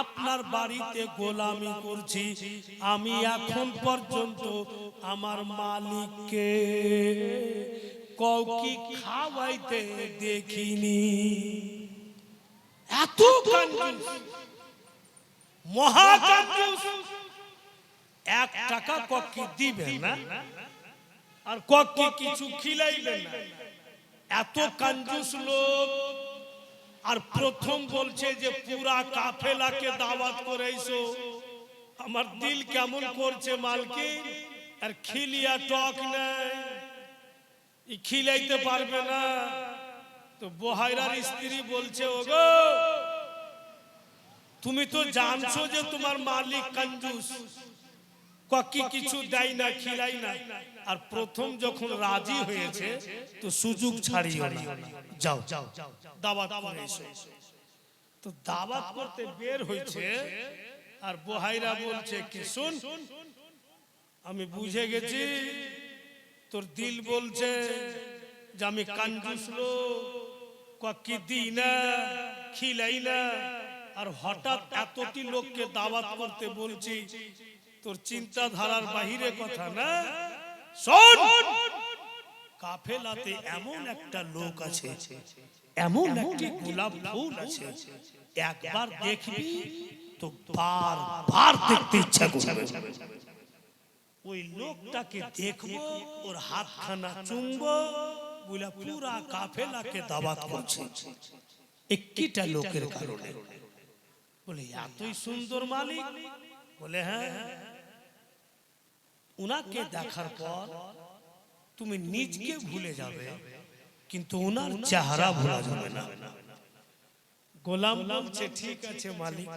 Speaker 1: আপনার বাড়িতে গোলামি করছি, আমি এখন পর্যন্ত আমার মালিককে কাউকে খাওয়াইতে দেখিনি। এত কঞ্জুস, মহা কঞ্জুস, 1 টাকা কাউকে দিবে না আর কাউকে কিছু খিলাইবে না, এত কঞ্জুস লোক। আর প্রথম বলছে যে পুরা কাফেলাকে দাওয়াত করেছো। আমার দিল কেমন করছে মালকিন, আর খিলিয়া টক নাই, খিলাইতে পারবে না। তো বহাইরার স্ত্রী বলছে, ওগো তুমি তো জানছো যে তোমার মালিক কঞ্জুস, কাউকে কিছু দেয় না, খিলাই না। আর প্রথম যখন রাজি হয়েছে তো সুযোগ ছাড়িও না, যাও দাওয়াত করে এসো। তো দাওয়াত করতে বের হয়েছে, আর বহাইরা বলছে কি, শুন, আমি বুঝে গেছি তোর দিল বলছে যে আমি কাঞ্জুস লোক, কি দিই না, খিলাই না, আর হঠাৎ এতটি লোককে দাওয়াত করতে বলছি, তোর চিন্তাধারার বাহিরে কথা না। শোন, কাফেলাতে এমন একটা লোক আছে, এমন একটি গোলাপ ফুল আছে, একবার দেখবি তো বারবার দেখতে ইচ্ছা করবে। ওই লোকটাকে দেখবো, ওর হাতখানা চুমবো, বলে পুরা কাফেলাকে দাওয়াত করছে একটা লোকের কারণে। বলে এতই সুন্দর মালিক? বলে হ্যাঁ। উনাকে দেখার পর তুমি নিজকে ভুলে যাবে, কিন্তু উনার চেহারা ভোলা যাবে না। গোলাম বলছে ঠিক আছে মালিক,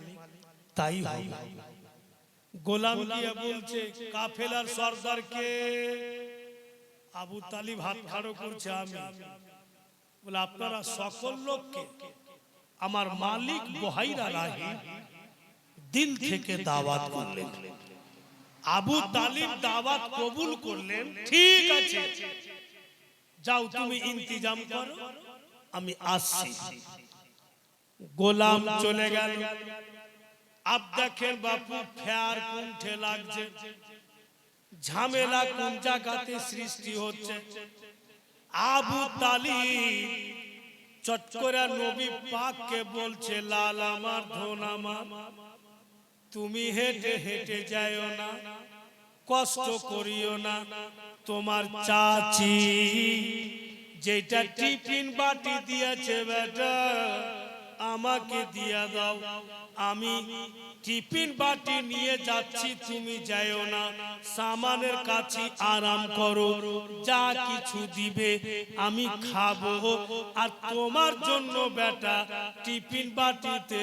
Speaker 1: তাই হবে। গোলাম গিয়ে বলছে কাফেলার সর্দারকে, আবু তালিব হাত খাড়ো করছে আমি। বলে আপনারা সকল লোককে আমার মালিক বুহাইরা রাহিব দিল থেকে দাওয়াত করলেন। আবু তালিব দাওয়াত কবুল করলেন, ঠিক আছে যাও তুমি ইন্তজাম করো, আমি আসছি। গোলাম চলে গেল। আব দেখেন বাপু ফেয়ার কুণ্ঠে লাগছে, ঝামেলা কোন জায়গাতে সৃষ্টি হচ্ছে। আবু তালিব চট করে নবী পাককে বলছে, লাল আমার ধন আমার, তুমি হেঁটে হেঁটে যাইও না, কষ্ট করিও না, তোমার চাচি যেটা টিফিন বাটি দিয়েছে বেটা আমাকে দিয়া দাও, আমি টিফিন বাটি নিয়ে যাচ্ছি, তুমি যাইও না, সামানের কাছে আরাম করো, যা কিছু দিবে আমি খাবো, আর তোমার জন্য বেটা টিফিন বাটিতে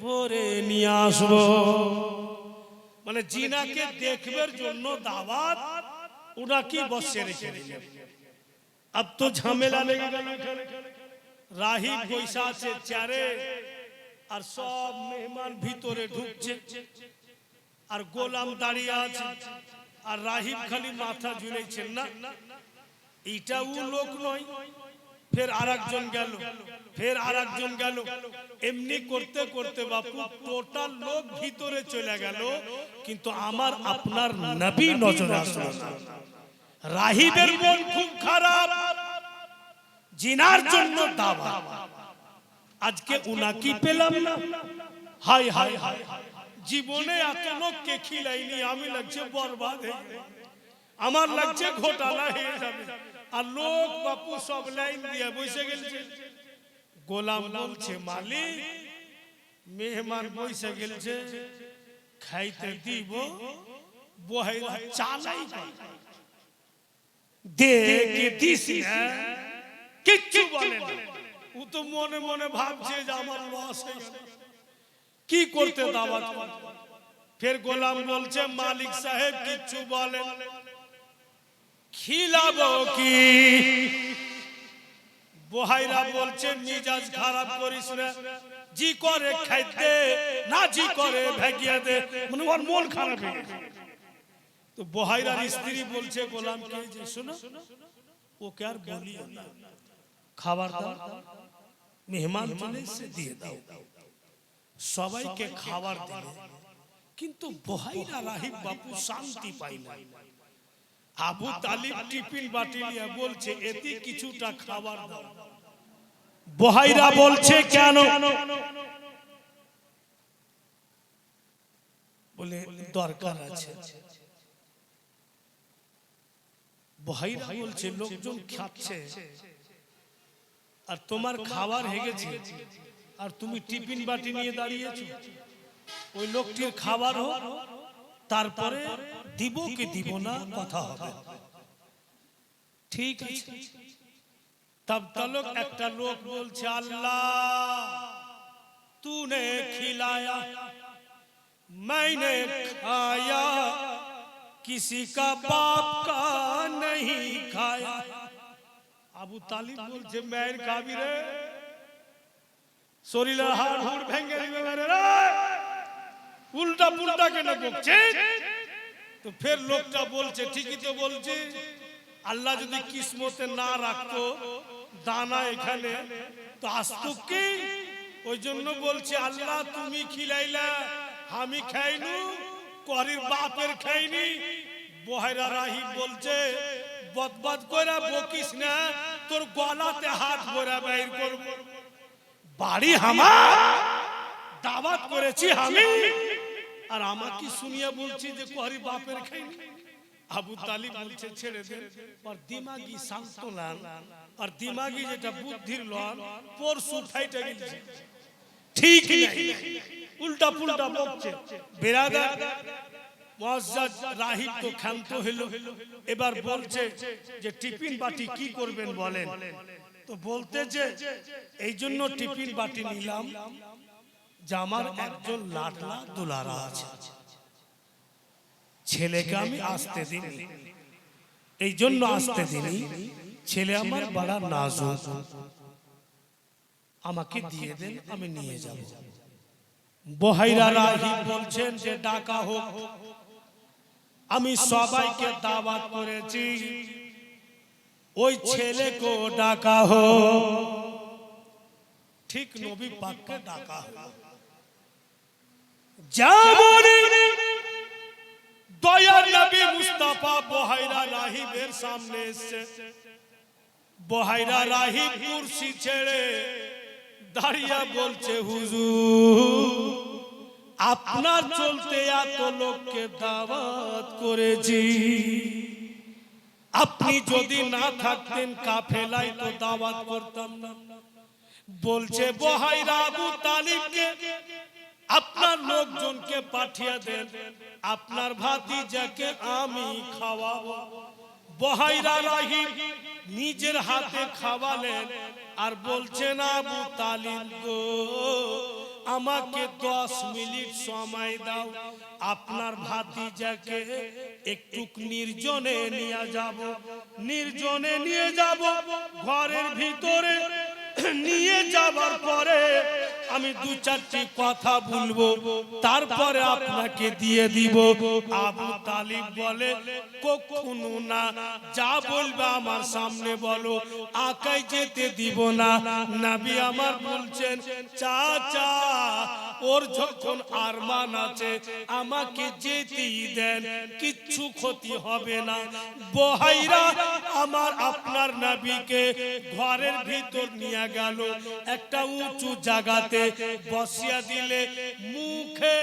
Speaker 1: ভরে নিয়ে আসবো। মানে জিনাকে দেখবার জন্য দাওয়াত উনাকে বসে রেখে দিলেন। अब तो झमेला লেগে গেল। রাহিব বৈশা আছে চেয়ারে, আর সব মেহমান ভিতরে ঢুকছে, আর গোলাম দাঁড়িয়ে আছে, আর রাহিব খালি মাথা ঝুলাইছেন না, এইটাও লোক নয়। ফের আরেকজন গেল, ফের আরেকজন গেল, এমনি করতে করতে বাপু টোটাল লোক ভিতরে চলে গেল, কিন্তু আমার আপনার নবী নজরে আসলো না। রাহিবের মন খুব খারাপ, জিনার জন্য দাওয়াত, আজকে উনাকি পেলাম না। হায় হায় হায়, জীবনে এত লোককে খিলাইনি, আমি লাগছে বরবাদ হয়ে যাবে, আমার লাগছে ঘোটালা হয়ে যাবে, আর লোক বাপু সব লাইন দিয়ে বসে গেছে। গোলাম বলছে মালিক মেহমান বসে গেছে, খাইতে দিব, বহাইরা চালাই দেখে দিছি না, কিচ্ছু বলে না। ও তো মনে মনে ভাবছে যে আমার লস হয়ে গেল, কি করতে দাওয়াত। ফের গোলাম বলছে মালিক সাহেব কিচ্ছু বলেন, খিলাবো কি? বহাইরা বলছে মিজাজ খারাপ করিস না, জি করে খাইতে না জি করে ভেগিয়ে দে, মানে ওর মন খারাপ হয়ে গেছে। তো বহাইরার স্ত্রী বলছে গোলামকে যে শোনো, ওকে আর বলিও না, খাবার দাও, মেহমান চলে এসে দিয়ে দাও। সবাইকে খাবার দিলে, কিন্তু বহাইরা রাহিব বাপু শান্তি পাইল। আবু তালিব টিফিন বাটি নিয়ে বলছে এতে কিছুটা খাবার দাও। বহাইরা বলছে কেন? বলে দরকার আছে। বহাইরা বলছে লোকজন খাচ্ছে আর তোমার খাবার হয়ে গেছে, আর তুমি টিফিন বাটি নিয়ে দাঁড়িয়েছো, ওই লোকটির খাবার হোক, তারপরে দিব কি দিব না কথা হবে। ঠিক আছে। तब तलक একটা লোক বলছে আল্লাহ तूने खिलाया मैंने खाया किसी का बाप का नहीं खाया। আবু তালিব বলছে মেয়ের খাবি রে, শরীরের হাড় হুড় ভেঙে দিবে মেরে রে, উল্টা পুল্টা কেন বকছে? তো ফের লোকটা বলছে ঠিকই তো বলছে, আল্লাহ যদি কিসমতে না রাখতো দানা এখানে তো আসতো কি? ওই জন্য বলছে আল্লাহ তুমি খিলাইলা আমি খাইনু, করির বাপের খাইনি। বহাইরা রাহিব বলছে বদবদ কইরা বকিস না, তোর গলাতে হাত ভরা বাইর করব। বাড়ি আমার, দাওয়াত করেছি আমি, আর আমাকে শুনিয়া বলছি যে করি বাপের খাইনি। আবু তালিব বলছে ছেড়ে দেন, আর দিমাগি সান্তলান আর দিমাগি যেটা বুদ্ধির লন পরশু ফাইটা গেছে, ঠিক নাই, উল্টা পুল্টা বকছে। বেরাদার মুআজ্জাজ রাহিব তো ক্ষান্ত হলো, এবার বলছে যে টিফিন বাটি কি করবেন বলেন। তো বলতে যে এই জন্য টিফিন বাটি নিলাম যে আমার একজন লাডলা দুলারা আছে, ছেলেকে আমি আসতে দিই, এই জন্য আসতে দিই, ছেলে আমার বড় নাজুক, আমাকে দিয়ে দেন আমি নিয়ে যাব। বহাইরা রাহিব বলছেন যে ডাকা হোক, আমি সবাইকে দাওয়াত করেছি, ওই ছেলেকে ডাকা হোক। ঠিক নবী পাককে ডাকা হলো। যেমন দয়ার নবী মুস্তাফা বহাইরা রাহিবের সামনে এসে, বহাইরা রাহিব কুরসি ছেড়ে দাঁড়িয়ে বলছে হুজুর আপনার চলতে এত লোককে দাওয়াত করেছি, আপনি যদি না থাকতেন কাফেলায় তো দাওয়াত করতাম না। বলছে বহাইরা আবু তালিবকে আপনার লোকজনকে পাঠিয়ে দেন, আপনার ভাতিজাকে আমি খাওয়াবো। বহাইরা রাহিব নিজের হাতে খাওয়ালেন আর বলছেন আবু তালিব গো আমাকে 10 মিনিট সময় দাও, আপনার ভাতিজাকে একটু নির্জনে নিয়ে যাব, নির্জনে নিয়ে যাব, ঘরের ভিতরে নিয়ে যাবার পরে আমি 2-4টি কথা বলবো, তারপরে আপনাকে দিয়ে দিব। আবু তালিব বলে কখনো না, যা বলবে আমার সামনে বলো, আকাই যেতে দিব না। নবী আমার বলছেন চাচা ওর যখন আরমান আছে আমাকে যেতেই দেন, কিচ্ছু ক্ষতি হবে না। বহাইরা আমার আপনার নবীকে ঘরের ভিতর নিয়ে গেল, একটা উঁচু জায়গাতে বসিয়া দিলে, মুখে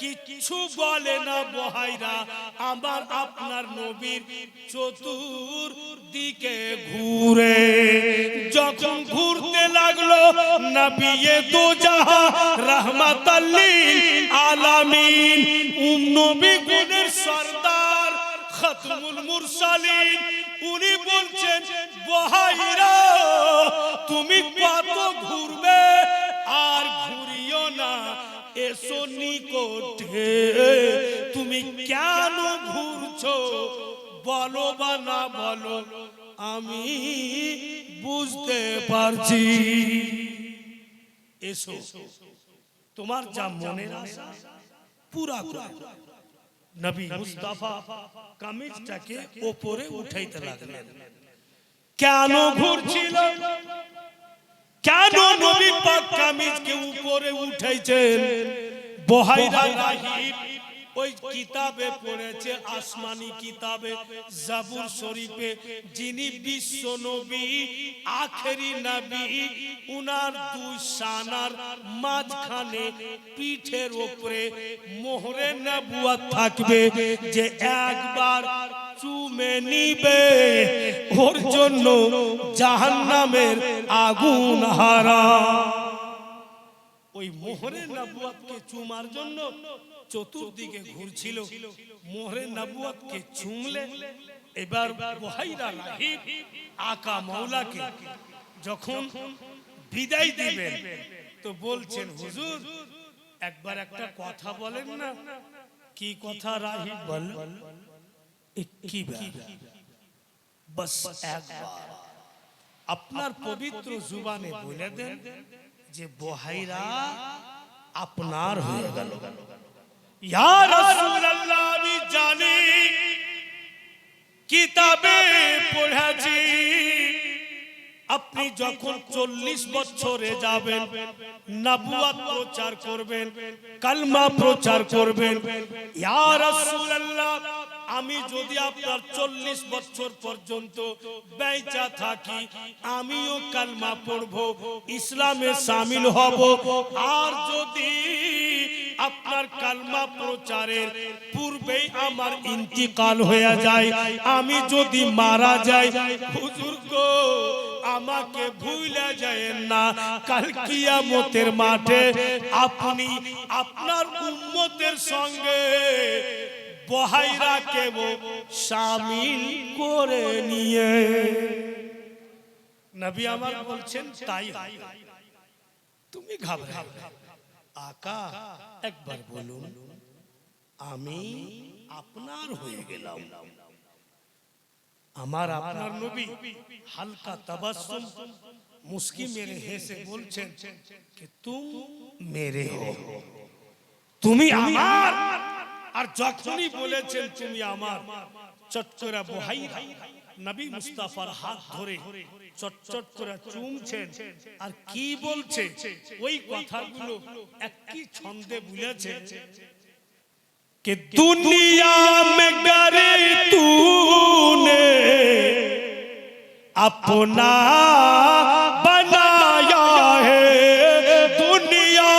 Speaker 1: কিছু বলে না বহাইরা আমার আপনার নবীর চতুর্দিকে ঘুরে। যখন ঘুরতে লাগলো নবিয়ে দো জাহাঁ রাহমাতাল লিল আলামিন, নবী গুণের সরদার খতমুল মুরসালিন, উনি বলছেন বহাইরা তুমি কত ঘুরবে আর ঘুরিও না, এসো নিকটে, তুমি কেন ঘুরছো বলো বা না বলো আমি বুঝতে পারছি, এসো তোমার যা মনের আশা পুরা করো। নবী মুস্তাফা কামিজটাকে উপরে উঠাইতে লাগলেন। কেন ঘুরছিল, কেন নবী পাক কামিজকে উপরে উঠাইছেন? বহাইরা রাহিব ওই কিতাবে পড়েছে, আসমানি কিতাবে জাবুর শরীফে, যিনি বিশ্ব নবী আখেরি নবী, উনার 2 শানার মাঝখানে পিঠের উপরে মোহরে নবুয়ত থাকবে, যে একবার চুমে নিবে ওর জন্য জাহান্নামের আগুন হারাম। ওই মোহরে নবুয়তকে চুমার জন্য চতুর্দিকে ঘুরছিল, মোহরে নবুয়তকে চুমলে এবার বহাইরা রাহিব আকা মাওলাকে যখন বিদায় দিবেন তো বলছেন হুজুর একবার একটা কথা বলেন না। কি কথা রাহিব বল? बस একবার আপনার পবিত্র জুবানে বলে দেন যে বহাইরা আপনার হয়ে গেল। ইয়া রাসূলুল্লাহ আমি জানি কিতাবে পড়েছি আপনি যখন 40 বছরে যাবেন নবুয়ত প্রচার করবেন কালমা প্রচার করবেন ইয়া রাসূলুল্লাহ আমি যদি আপনার 40 বছর পর্যন্ত বেঁচে থাকি আমিও কালমা পড়ব ইসলামে শামিল হব আর যদি আপনার কালমা প্রচারের পূর্বেই আমার ইন্তিকাল হয়ে যায় আমি যদি মারা যাই হুজুর গো আমাকে ভুলে যায়েন না কাল কিয়ামতের মাঠে আপনি আপনার উম্মতের সঙ্গে বহাইরাকে শামিল করে নিয়ে নবী আমার বলছেন তাই তুমি ঘাবড়াও না আকা একবার বলুন আমি আপনার হয়ে গেলাম আমার আপনার নবী হালকা তাবাসসুম মুস্কি মেরে হেসে বলছেন कि तुम मेरे हो তুমি আমার আর যখনই বলেছেন তুমি আমার চটচরা বহাইরা নবী মুস্তাফার হাত ধরে চটচট করে চুমছেন আর কি বলছে ওই কথাগুলো একই ছন্দে বলেছে कि दुनिया में गरे तूने अपना बनाया है दुनिया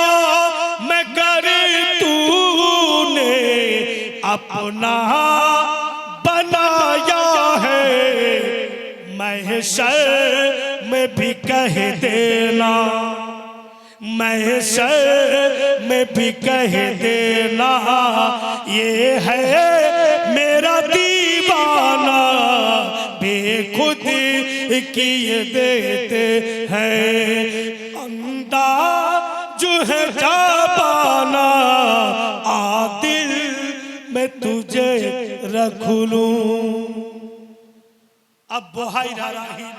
Speaker 1: में गरे तूने अपना बनाया है महशर में भी कह देना महशर में भी कह देना ये है मेरा दीवाना बेखुद किए देते हैं अंदाज है जाबाना आ दिल में तुझे रख लूं अब बोहाइरा राही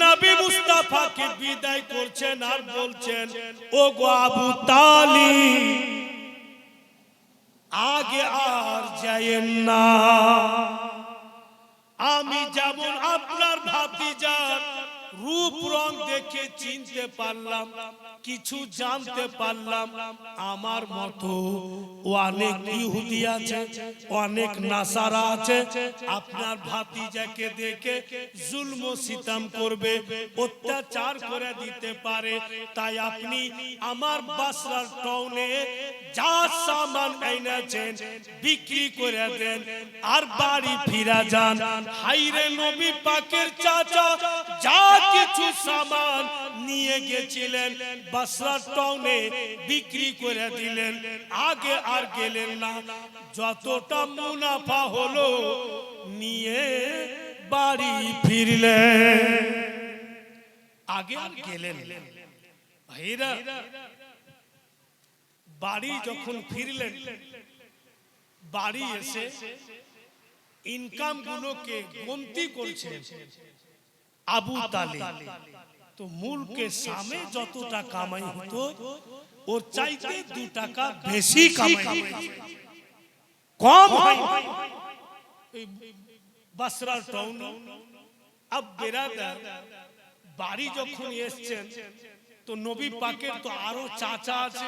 Speaker 1: नबी मुस्ताफा के विदाई করছেন আর বলছেন ও গো আবু তালিব আগে আর যায়েন না আমি যেমন আপনার ভাতিজার রূপ রং দেখে চিনতে পারলাম কিছু জানতে পারলাম আমার মতো অনেক ইহুদি আছে অনেক নাসারা আছে আপনার ভাতিজাকে দেখে জুলম ও সিতম করবে অত্যাচার করে দিতে পারে তাই আপনি আমার বাসরার টাউনে যা সামান এনেছেন বিক্রি করে দেন আর বাড়ি ফিরে যান হায়রে নবী পাকের চাচা যা কিছু সামান নিয়ে গেছিলেন বাসরা টাউনে বিক্রি করে দিলেন আগে আর গেলেন না যতটা মুনাফা হলো নিয়ে বাড়ি ফিরলেন আগে আর গেলেন ভাইরা বাড়ি যখন ফিরলেন বাড়ি এসে ইনকাম গুলোকে গন্তি করছেন আবু তালিব তো মুলকে সামে যতটা কামাই হতো ওর চাইতে 2 টাকা বেশি কামাই কম হয় বাসরার টাউন আব বেরাদার বাড়ি যখন এসেছেন তো নবী পাকের তো আরো চাচা আছে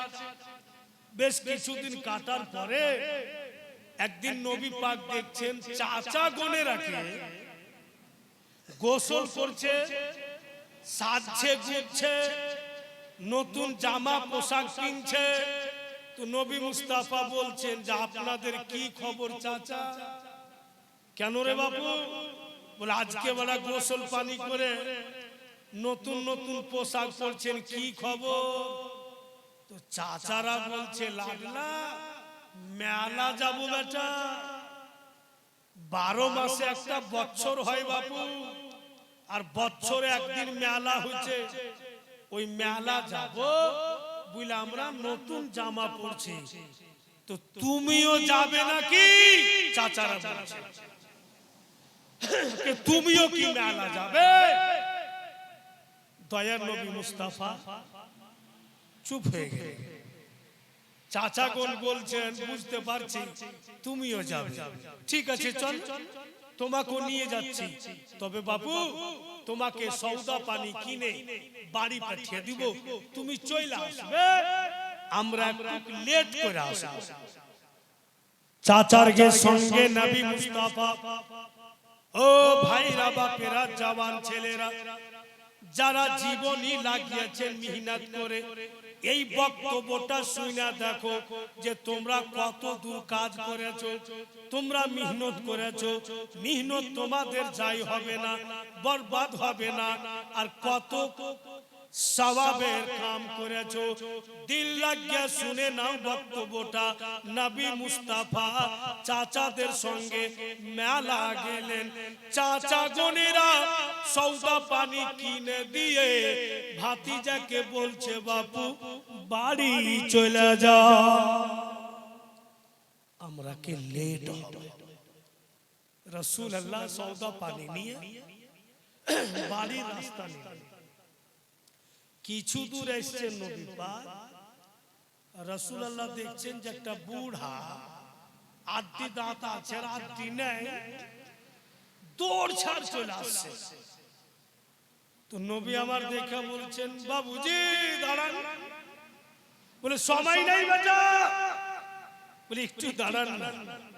Speaker 1: বেশ কিছুদিন কাটার পরে একদিন নবী পাক দেখছেন চাচা গনে রাখে গোসল করছে সাজছে গুজছে নতুন জামা পোশাক কিনছে তো নবী মুস্তাফা বলছেন যে আপনাদের কি খবর চাচা কেন রে বাবু বলে আজকে বড় গোসল পানি করে নতুন নতুন পোশাক পরছেন কি খবর তো চাচারা বলছে লাগলা মেলা যাবো বেটা 12 মাসে একটা বছর হয় বাবু আর বছরে একদিন মেলা হচ্ছে ওই মেলা যাব বলে আমরা নতুন জামা পরছি তো তুমিও যাবে নাকি চাচারা বলছে তুমিও কি মেলা যাবে দয়ার নবী মুস্তাফা চুপ হয়ে গেলেন চাচাগণ বলছেন বুঝতে পারছি তুমিও যাবে, ঠিক আছে চল তোমাকে নিয়ে যাচ্ছি, তবে বাবু তোমাকে সওদা পানি কিনে বাড়ি পাঠিয়ে দিব, তুমি চলে আসবে, আমরা একটু লেট করে আসবো। চাচার সঙ্গে নবী মুস্তাফা, ও ভাইরা বাপেরা জওয়ান ছেলেরা যারা জীবনই লাগিয়েছেন মেহনত করে, এই বক্তব্যটা শুনে দেখো যে তোমরা কত দূর কাজ করেছো, তোমরা মেহনত করেছো, মেহনত তোমাদের যাই হবে না, বরবাদ হবে না, আর কত সওয়াবের কাম করেছো। দিল লাগিয়ে শুনে নাও বক্তব্যটা। নবী মুস্তাফা চাচাদের সঙ্গে মেলা গেলেন, চাচা গনেরা সওদা পানি কিনে দিয়ে ভাতিজাকে বলছে বাপু বাড়ি চলে যা, আমরা কে লেট হবে। রাসূলুল্লাহ সওদা পানি নিয়ে বাড়ির রাস্তা নিলেন, কিছু দূর এসছেন নবী পাক, রাসূলুল্লাহ দেখছেন যে একটা বুড়া আদি দাঁত আছে আর আদি নেই, দৌড় ছাড় চলে আসছে। তো নবী আমার দেখা বলছেন বাবুজি দাঁড়ান, বলে সময় নাই বাজা, বলে একটু দাঁড়ান না।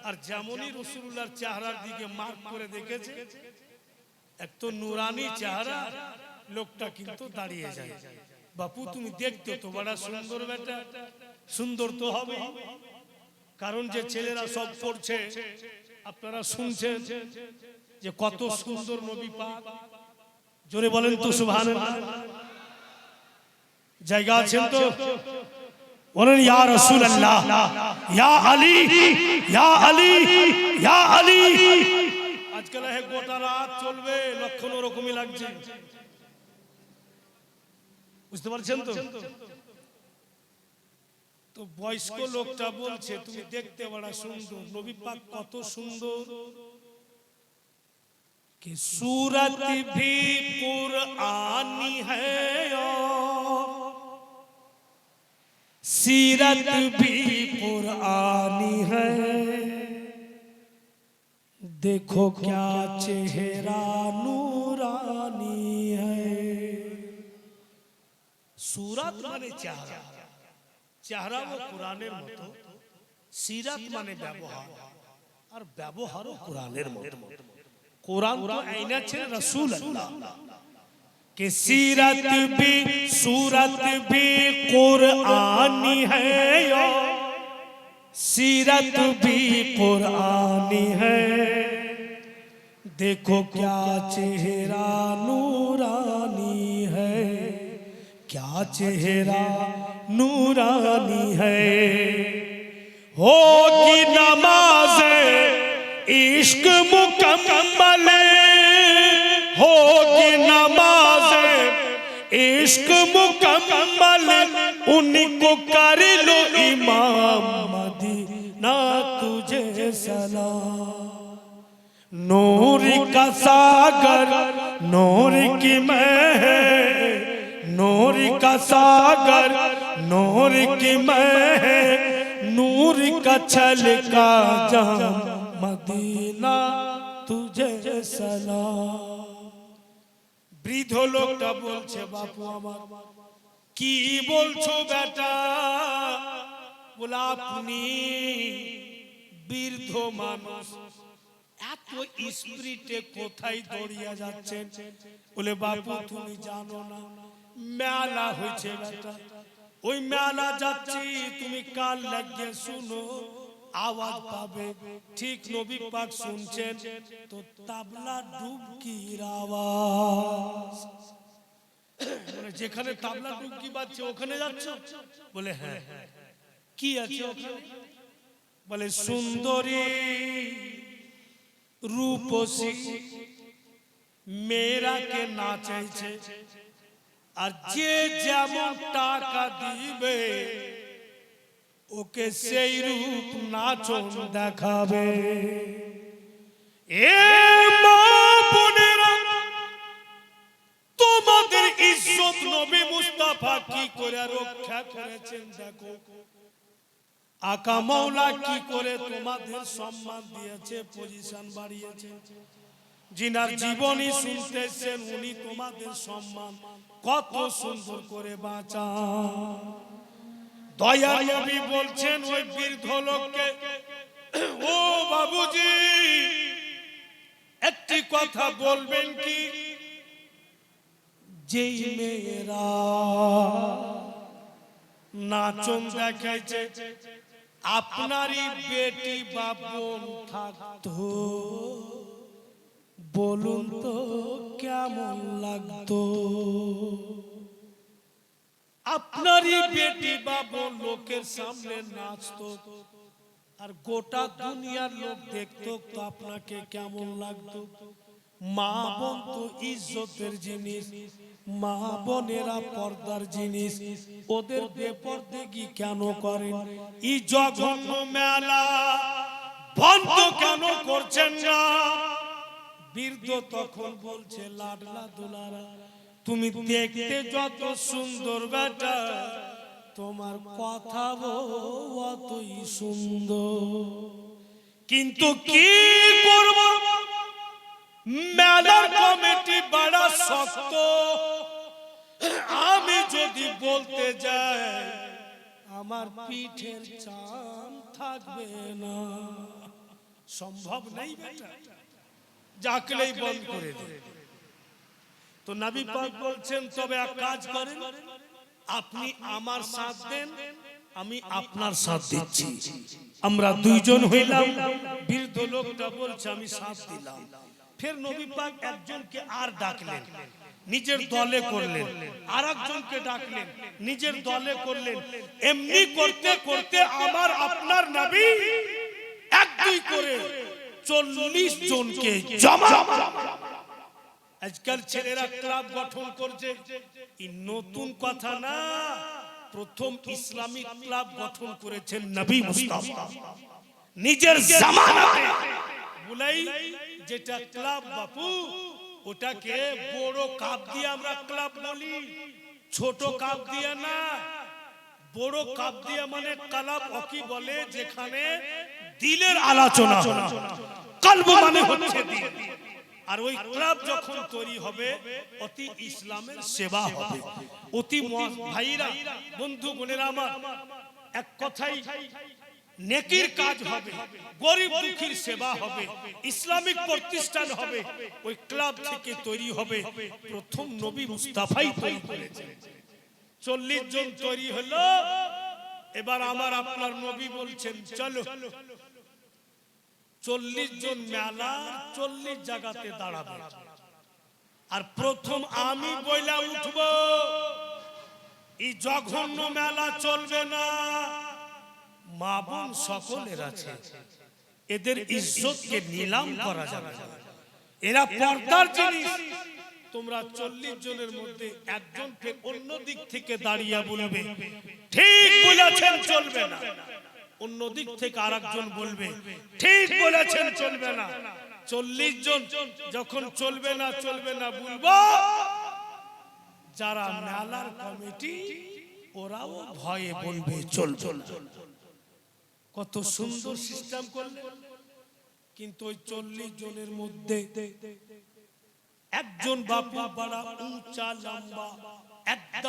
Speaker 1: আর যেমনই রাসূলুল্লাহর চেহারার দিকে মার্ক করে দেখেছে, এক তো নুরানি চেহারা, লোকটা কিন্তু দাঁড়িয়ে যায়। বাপু তুমি দেখতে তো বড় সুন্দর, বেটা সুন্দর তো হবে, কারণ যে ছেলেরা সব পড়ছে আপনারা শুনছেন যে কত সুন্দর নবী পাক, জোরে বলেন তো সুবহানাল্লাহ। জায়গা আছেন তো বলেন ইয়া রাসূলুল্লাহ, ইয়া আলী, ইয়া আলী, ইয়া আলী। আজকাল হে গোটা রাত চলবে, লক্ষণ ওরকমই লাগছে, বুঝতে পারছেন তো। তো বয়স্ক লোকটা বলছে তুমি দেখতে বড় সুন্দর, নবী পাক কত সুন্দর, कि सूरत भी कुरानी है और सीरत भी कुरानी है, देखो क्या चेहरा नूरानी है। सूरत माने चेहरा, चेहरा वो कुरानेर मतो, सीरत माने व्यवहार, और व्यवहारও कुरानेर मतो। कुरान तो आईना छे रसूलुल्लाह के सीरत भी सूरत भी कुरानी है, सीरत भी कुरानी है, देखो क्या चेहरा नूरानी है, क्या चेहरा नूरानी है। होगी नमाज़े इश्क मुकम्मल, होगी नमाज़े इश्क मुकम्मल, उनको कर लो इमाम मदीना तुझे सलाम। नूर का सागर नूर की मैं, नूर का सागर नूर की मैं, नूर का छलका जाम मदीना तुझे सलाम। বৃদ্ধ লোকটা বলছে বাপু আমার কি বলছো বেটা, বলে আপনি বৃদ্ধ মানুষ এত স্পিরিটে কোথায় দৌড়িয়ে যাচ্ছেন, বলে বাপু তুমি জানো না মেলা হয়েছে বেটা, ওই মেলা যাচ্ছি, তুমি কান লাগিয়ে শুনো আওয়াজ পাবে। ঠিক নবী পাক শুনছেন তো তাবলা ডুবকির আওয়াজ, মানে যেখানে তাবলা ডুবকি বাজছে ওখানে যাচ্ছ, বলে হ্যাঁ। কি আছে ওখানে, বলে সুন্দরী রূপসী মেয়েরাকে নাচাইছে, আর যে যেমন টাকা দিবে ওকে সেই রূপ নাচন দেখাবে। এ মা বোনেরা তোমাদের ইজ্জত নবী মুস্তাফা কি করে রক্ষা করেছেন দেখো। আকা মাওলা কি করে তোমাদের সম্মান দিয়েছে, পজিশন বাড়িয়েছে। যিনার জীবনী শুনতেছেন উনি তোমাদের সম্মান কত সুন্দর করে বাঁচান। দয়ার নবী বলছেন ওই বৃদ্ধ লোককে, ও বাবুজি একটি কথা বলবেন কি, যেই মেয়েরা নাচন দেখাইছে আপনারই বেটি বা বোন থাকতো, বলুন তো কেমন লাগতো? আপনারই বেটি বা বোন লোকের সামনে নাচতো আর গোটা দুনিয়ার লোক দেখতো, তো আপনাকে কেমন লাগতো? মা বোন তো ইজ্জতের জিনিস, মা বোনেরা পর্দার জিনিস, ওদের বেপরদেগি কেন করেন? এই জঘন্য মেলা বন্ধ কেন করছেন না? বৃদ্ধ তখন বলছে, লাডলা দুলারা তুমি দেখতে যত সুন্দর বেটা, তোমার কথা অতই সুন্দর, কিন্তু কি করব মেলার কমিটি বড় শক্ত, আমি যদি বলতে যাই আমার পিঠের চাম থাকবে না, সম্ভব নেই বেটা, যাকলেই বন্ধ করে দে। তো নবী পাক বলছেন তবে এক কাজ করেন, আপনি আমার সাথ দেন, আমি আপনার সাথ দিচ্ছি, আমরা দুইজন হইলাম। বৃদ্ধ লোকটা বলছে আমি সাথ দিলাম। ফের নবী পাক একজনকে আর ডাকলেন, নিজের দলে করলেন, আর একজনকে ডাকলেন, নিজের দলে করলেন। এমনি করতে করতে আমার আপনার নবী এক দুই করে 40 জনকে জমা। আজকাল ছেলেরা ক্লাব গঠন করছে, এই নতুন কথা না, প্রথম ইসলামিক ক্লাব গঠন করেছেন নবী মুস্তাফা নিজের জামানাতে। বলাই যেটা ক্লাব বাপু, ওটাকে বড় কাপ দিয়ে আমরা ক্লাব বলি, ছোট কাপ দিয়ে না। বড় কাপ দিয়ে মানে ক্লাব ওকে বলে যেখানে দিলের আলোচনা, কলব মানে হচ্ছে দিল। আর ওই ক্লাব যখন তৈরি হবে অতি ইসলামের সেবা হবে, অতি ভাইরা বন্ধু বোনেরা আমার, এক কথাই নেকির কাজ হবে, গরিব দুঃখীর সেবা হবে, ইসলামিক প্রতিষ্ঠান হবে, ওই ক্লাব থেকে তৈরি হবে। প্রথম নবী মুস্তাফাই তৈরি করেছেন। 40 জন তৈরি হলো। এবার আমার আপনার নবী বলছেন চলো 40 জন মেলা 40 জায়গাতে দাঁড়াবে, আর প্রথম আমি বইলা উঠব, এই জঘন্য মেলা চলবে না। মা বোন সকলের আছে, এদের ইজ্জতকে নিলাম করা যাবে না, এরা পর্দার জিনিস। তোমরা 40 জনের মধ্যে একজন ফের অন্য দিক থেকে দাঁড়িয়ে বলবে ঠিক বলেছেন চলবে না, অন্য দিক থেকে আরেকজন বলবে ঠিক বলেছেন চলবে না। 40 জন যখন চলবে না বলবো, যারা মেলার কমিটি ওরাও ভয়ে বলবে চলবে না। কত সুন্দর সিস্টেম করলেন। কিন্তু ওই 40 জনের মধ্যে একজন বাপু বড় উঁচা লম্বা, একদম